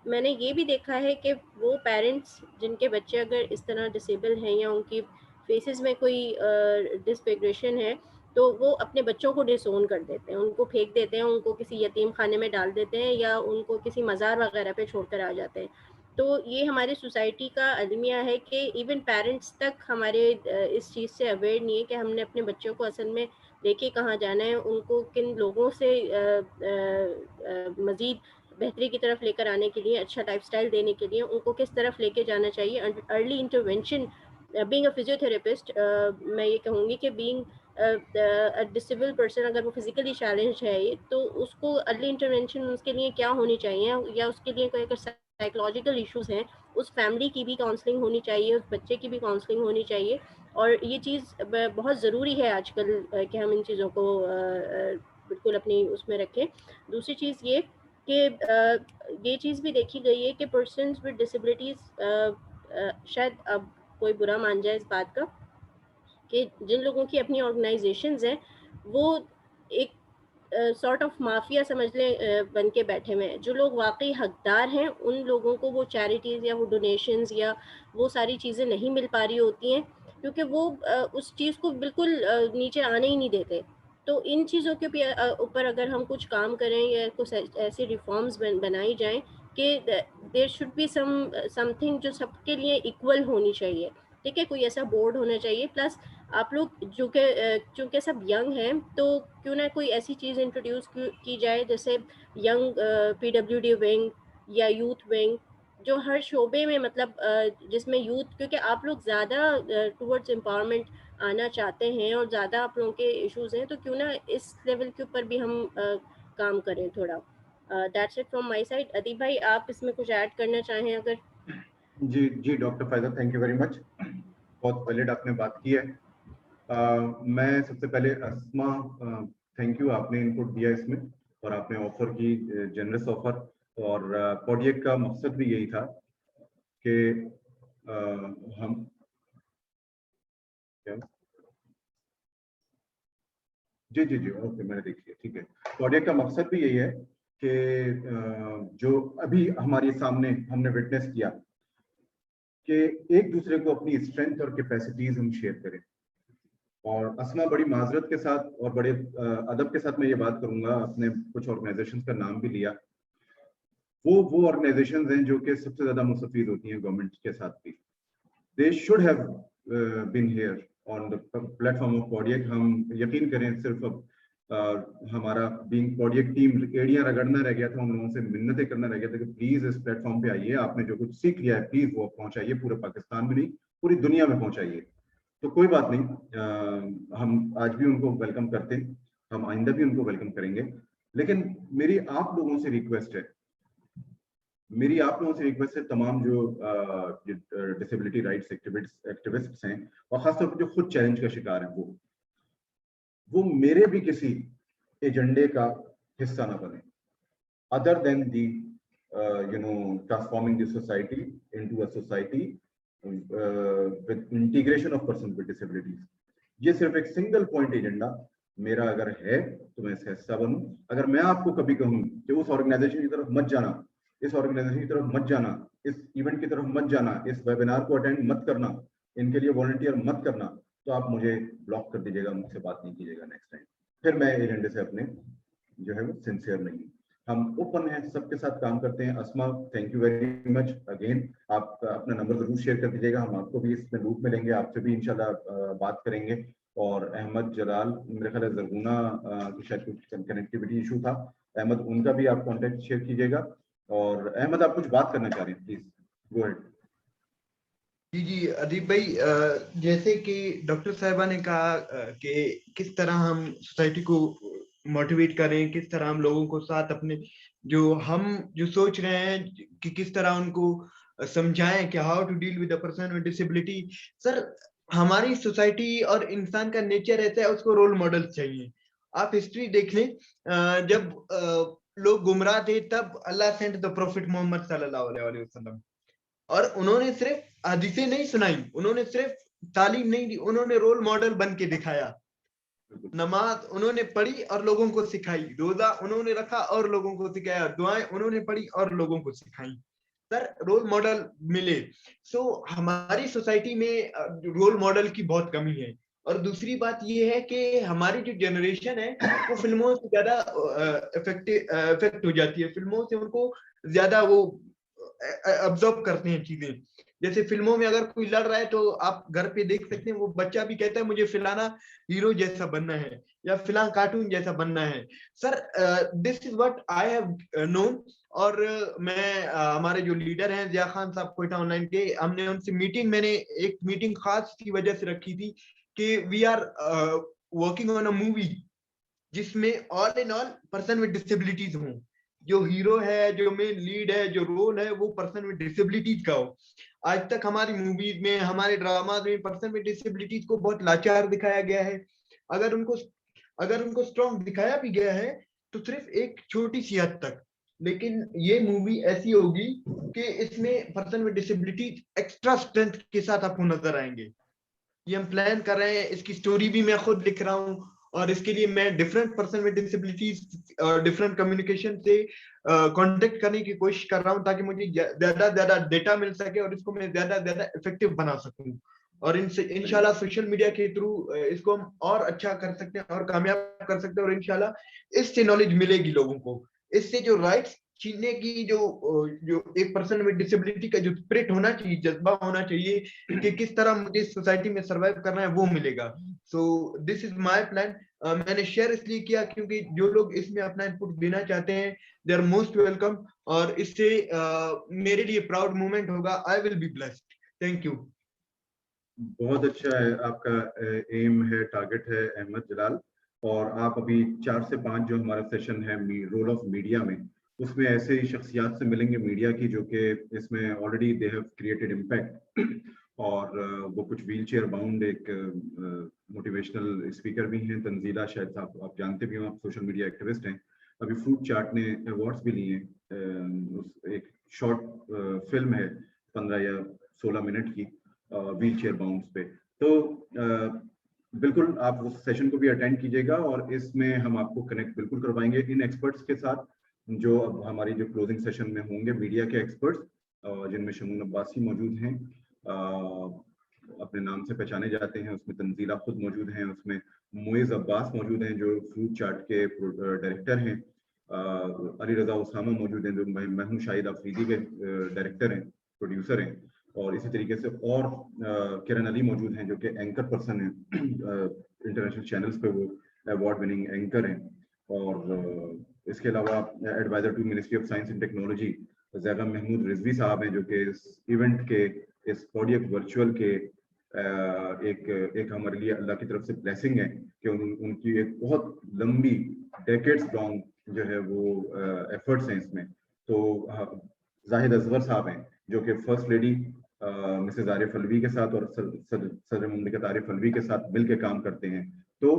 मैंने ये भी देखा है कि वो पेरेंट्स जिनके बच्चे अगर इस तरह डिसेबल हैं या उनकी फेसेस में कोई डिसफिगरेशन है, तो वो अपने बच्चों को डिसोन कर देते हैं, उनको फेंक देते हैं, उनको किसी यतीम खाने में डाल देते हैं या उनको किसी मज़ार वगैरह पे छोड़कर आ जाते हैं। तो ये हमारी सोसाइटी का अलमिया है कि इवन पेरेंट्स तक हमारे इस चीज़ से अवेयर नहीं है कि हमने अपने बच्चों को असल में लेके कहाँ जाना है, उनको किन लोगों से मज़ीद बेहतरी की तरफ लेकर आने के लिए, अच्छा लाइफस्टाइल देने के लिए उनको किस तरफ लेके जाना चाहिए। Early intervention, being a physiotherapist, मैं ये कहूँगी कि बीइंग डिसेबल पर्सन, अगर वो फिजिकली चैलेंज है तो उसको अर्ली इंटरवेंशन उसके लिए क्या होनी चाहिए, या उसके लिए कोई अगर साइकोलॉजिकल इश्यूज हैं, उस फैमिली की भी काउंसलिंग होनी चाहिए, उस बच्चे की भी काउंसलिंग होनी चाहिए। और ये चीज़ बहुत ज़रूरी है आजकल कि हम इन चीज़ों को बिल्कुल अपनी उसमें रखें। दूसरी चीज़ ये कि ये चीज़ भी देखी गई है कि पर्सन्स विद डिसेबिलिटीज़, शायद अब कोई बुरा मान जाए इस बात का, कि जिन लोगों की अपनी ऑर्गेनाइजेशंस हैं वो एक सॉर्ट ऑफ माफिया समझ लें बन के बैठे हुए हैं। जो लोग वाकई हकदार हैं उन लोगों को वो चैरिटीज़ या वो डोनेशंस या वो सारी चीज़ें नहीं मिल पा रही होती हैं, क्योंकि वो उस चीज़ को बिल्कुल नीचे आने ही नहीं देते। तो इन चीज़ों के ऊपर अगर हम कुछ काम करें या कुछ ऐसी रिफॉर्म्स बनाई जाएं कि देयर शुड बी समथिंग जो सबके लिए इक्वल होनी चाहिए, ठीक है, कोई ऐसा बोर्ड होना चाहिए। प्लस आप लोग जो कि चूँकि सब यंग हैं तो क्यों ना कोई ऐसी चीज़ इंट्रोड्यूस की जाए जैसे यंग PWD विंग या यूथ विंग, जो हर शोबे में मतलब जिसमें यूथ, क्योंकि आप लोग ज़्यादा टुवर्ड्स एम्पावरमेंट आना चाहते हैं और ज़्यादा आप लोगों के इश्यूज़ हैं, तो क्यों ना इस लेवल के ऊपर भी हम काम करें थोड़ा। That's it from my side. Adeeb भाई आप इसमें कुछ ऐड करना चाहें अगर? जी जी doctor Faiza, thank you very much, बहुत वैलिड आपने बात की है। मैं सबसे पहले अस्मा, थैंक यू, आपने इनपुट दिया इसमें और आपने ऑफर की, जनरस ऑफर। और पॉडियक का मकसद भी यही था कि हम क्या, जी जी जी ओके, मैंने देख लिया, ठीक है। पॉडियक का मकसद भी यही है कि जो अभी हमारे सामने हमने विटनेस किया कि एक दूसरे को अपनी स्ट्रेंथ और कैपेसिटीज हम शेयर करें। और अस्मा, बड़ी माजरत के साथ और बड़े अदब के साथ मैं ये बात करूंगा, अपने कुछ ऑर्गेनाइजेशंस का नाम भी लिया। वो ऑर्गेनाइजेशंस हैं जो कि सबसे ज्यादा मुस्तफीद होती हैं गवर्नमेंट के साथ भी। They should have been here on the platform of Podiac. हम यकीन करें, सिर्फ हमारा बीइंग पॉडियक टीम एड़ियां रगड़ना रह गया था, हम लोगों से मिन्नतें करना रह गया था कि प्लीज इस प्लेटफॉर्म पे आइए, आपने जो कुछ सीख लिया है प्लीज वो पहुंचाइए, पूरे पाकिस्तान में नहीं पूरी दुनिया में पहुंचाइए। तो कोई बात नहीं, हम आज भी उनको वेलकम करते हैं, हम आइंदा भी उनको वेलकम करेंगे। लेकिन मेरी आप लोगों से रिक्वेस्ट है, तमाम जो डिसेबिलिटी राइट्स एक्टिविस्ट्स हैं और खासतौर पर जो खुद चैलेंज का शिकार हैं, वो मेरे भी किसी एजेंडे का हिस्सा ना बने, other than the transforming the society into a society with integration of person with disabilities. ये सिर्फ एक सिंगल पॉइंट एजेंडा मेरा अगर है तो मैं इसका हिस्सा बनूं। अगर मैं आपको कभी कहूं कि उस ऑर्गेनाइजेशन की तरफ मत जाना, इस ऑर्गेनाइजेशन की तरफ मत जाना, इस इवेंट की तरफ मत जाना, इस वेबिनार को अटेंड मत करना, इनके लिए वॉलंटियर मत करना, तो आप मुझे ब्लॉक कर दीजिएगा, मुझसे बात नहीं कीजिएगा नेक्स्ट टाइम। फिर मैं एजेंडे से अपने जो है वो सिंसियर नहीं। हम ओपन हैं, सबके साथ काम करते हैं। Asma, thank you very much again, आप अपना नंबर जरूर शेयर कर दीजिएगा, हम आपको भी इसमें लूप में लेंगे, आपसे भी इंशाल्लाह बात करेंगे। और अहमद जलाल, मेरे ख्याल है ज़रगुना की शायद कुछ कनेक्टिविटी इशू था, अहमद उनका भी आप कॉन्टेक्ट शेयर कीजिएगा। और अहमद, आप कुछ बात करना चाह रहे हैं, प्लीज गो अहेड। जी जी अदीब भाई, जैसे कि डॉक्टर साहिबा ने कहा कि किस तरह हम सोसाइटी को मोटिवेट करें, किस तरह हम लोगों को साथ अपने जो सोच रहे हैं कि किस तरह उनको समझाएं कि how to deal with a person with disability. Sir, हमारी सोसाइटी और इंसान का नेचर ऐसा है, उसको रोल मॉडल चाहिए। आप हिस्ट्री देख लें, जब लोग गुमराह थे तब अल्लाह सेंट द प्रॉफिट मोहम्मद सल्लल्लाहु अलैहि वसल्लम, और उन्होंने सिर्फ हदीसें नहीं सुनाई, उन्होंने सिर्फ तालीम नहीं दी, उन्होंने रोल मॉडल बन के दिखाया। नमाज उन्होंने पढ़ी और लोगों को सिखाई, रोजा उन्होंने रखा और लोगों को सिखाया, दुआएं उन्होंने पढ़ी और लोगों को सिखाई। सर, रोल मॉडल मिले। हमारी सोसाइटी में रोल मॉडल की बहुत कमी है। और दूसरी बात ये है कि हमारी जो जनरेशन है वो फिल्मों से ज्यादा इफेक्ट हो जाती है, फिल्मों से उनको ज्यादा वो अब्जॉर्ब करते हैं चीजें। जैसे फिल्मों में अगर कोई लड़ रहा है तो आप घर पे देख सकते हैं, वो बच्चा भी कहता है मुझे फिलाना हीरो जैसा बनना है या फिलहाल कार्टून जैसा बनना है। Sir, this is what I have known. और मैं हमारे जो लीडर हैं जिया खान साहब कोयटा ऑनलाइन के, हमने उनसे मैंने एक मीटिंग खास की वजह से रखी थी कि we are working on a movie जिसमें all in all person with disabilities हों, जो हीरो है, जो मेन लीड है, जो रोल है, वो पर्सन विद डिसेबिलिटीज का हो। आज तक हमारी मूवीज में, हमारे ड्रामा में पर्सन विद डिसेबिलिटीज को बहुत लाचार दिखाया गया है। अगर उनको स्ट्रॉन्ग दिखाया भी गया है तो सिर्फ एक छोटी सी हद तक, लेकिन ये मूवी ऐसी होगी कि इसमें person with disability extra strength के साथ आपको नजर आएंगे। ये हम प्लान कर रहे हैं, इसकी स्टोरी भी मैं खुद लिख रहा हूँ और इसके लिए मैं डिफरेंट पर्सन विद डिसेबिलिटीज और डिफरेंट कम्युनिकेशन से कांटेक्ट करने की कोशिश कर रहा हूँ ताकि मुझे ज्यादा डेटा मिल सके और इसको मैं ज्यादा इफेक्टिव बना सकूं। और इनसे इंशाल्लाह सोशल मीडिया के थ्रू इसको हम और अच्छा कर सकते हैं और कामयाब कर सकते हैं और इंशाल्लाह इससे नॉलेज मिलेगी लोगों को। इससे जो राइट्स छीनने की जो एक पर्सन विद डिसेबिलिटी का जो स्पिरिट होना चाहिए, जज्बा होना चाहिए कि किस तरह मुझे सोसाइटी में सर्वाइव करना है, वो मिलेगा। So this is my plan. मैंने शेयर इसलिए किया क्योंकि जो लोग इसमें अपना इनपुट देना चाहते हैं दे आर मोस्ट वेलकम और इससे मेरे लिए प्राउड मोमेंट होगा। I will be blessed. Thank you. बहुत अच्छा है, आपका एम है, टारगेट है अहमद जलाल, और आप अभी 4 से 5 जो हमारा सेशन है रोल ऑफ मीडिया में, उसमें ऐसे ही शख्सियात से मिलेंगे मीडिया की जो कि इसमें already they have created impact, और वो कुछ व्हील चेयर बाउंड एक मोटिवेशनल स्पीकर भी हैं। तंजीला शायद आप जानते भी हो, आप सोशल मीडिया एक्टिविस्ट हैं। अभी फ्रूट चाट ने अवार्ड्स भी लिए। एक शॉर्ट फिल्म है 15 या 16 मिनट की व्हील चेयर बाउंड्स पे। तो बिल्कुल आप उस सेशन को भी अटेंड कीजिएगा और इसमें हम आपको कनेक्ट बिल्कुल करवाएंगे इन एक्सपर्ट्स के साथ जो अब हमारी जो क्लोजिंग सेशन में होंगे, मीडिया के एक्सपर्ट्स, जिनमें शमून अब्बासी मौजूद हैं, अपने नाम से पहचाने जाते हैं। उसमें तंजीला खुद मौजूद हैं, उसमें मुइज़ अब्बास मौजूद हैं जो फ्रूट चाट के डायरेक्टर हैं, अली रजा उसामा मौजूद हैं जो मैं हूं शाहिद अफरीदी के डायरेक्टर हैं, प्रोड्यूसर हैं, और इसी तरीके से और किरण अली मौजूद हैं जो कि एंकर पर्सन हैं, इंटरनेशनल चैनल्स पे वो अवार्ड विनिंग एंकर हैं। और इसके अलावा adviser to ministry of science and technology Zaiga Mahmood Rizvi साहब हैं जो कि इस इवेंट के, इस पॉडियक वर्चुअल के एक हमारे लिए अल्लाह की तरफ से ब्लेसिंग है कि उनकी एक बहुत लंबी डेकेड्स लॉन्ग जो है वो एफर्ट्स हैं इसमें। तो जाहिद अजवर साहब हैं जो कि first lady Mrs Arif Alvi के साथ और सदर मुमलिकत आरिफ अलवी के साथ मिलकर काम करते हैं। तो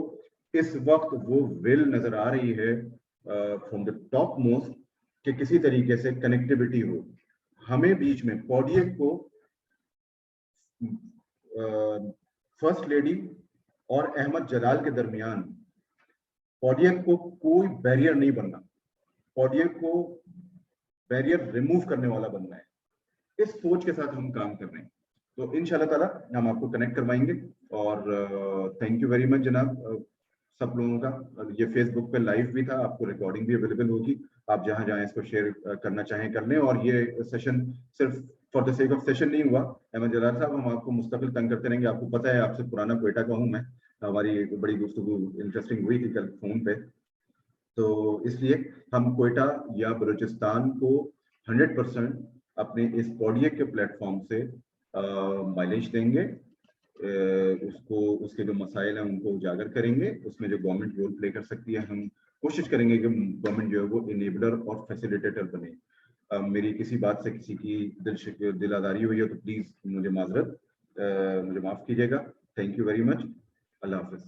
इस वक्त वो विल नजर आ रही है फ्रॉम द टॉप मोस्ट कि किसी तरीके से कनेक्टिविटी हो। हमें बीच में पॉडियक को फर्स्ट लेडी और अहमद जलाल के दरमियान पॉडियक को कोई बैरियर नहीं बनना, पॉडियक को बैरियर रिमूव करने वाला बनना है। इस सोच के साथ हम काम कर रहे हैं। तो इंशाल्लाह ताला हम आपको कनेक्ट करवाएंगे। और थैंक यू वेरी मच जनाब सब लोगों का। ये फेसबुक पे लाइव भी था, आपको रिकॉर्डिंग भी अवेलेबल होगी, आप जहां जहां इसको शेयर करना चाहें कर लें। और ये सेशन सिर्फ for the sake of session नहीं हुआ। अहमद जलाल साहब, हम आपको मुस्तकिल तंग करते रहेंगे, आपको पता है आपसे पुराना क्वेटा का हूँ मैं, हमारी बड़ी गुफ्तगू इंटरेस्टिंग हुई थी कल फोन पे। तो इसलिए हम क्वेटा या बलूचिस्तान को 100% अपने इस पॉडियक के प्लेटफॉर्म से माइलेज देंगे, उसको उसके जो मसाइल हैं उनको उजागर करेंगे, उसमें जो गवर्नमेंट रोल प्ले कर सकती है हम कोशिश करेंगे कि गवर्नमेंट जो है वो इनेबलर और फैसिलिटेटर बने। मेरी किसी बात से किसी की दिल आजारी हुई है तो प्लीज़ मुझे माजरत, मुझे माफ़ कीजिएगा। Thank you very much. अल्लाह हाफिज़।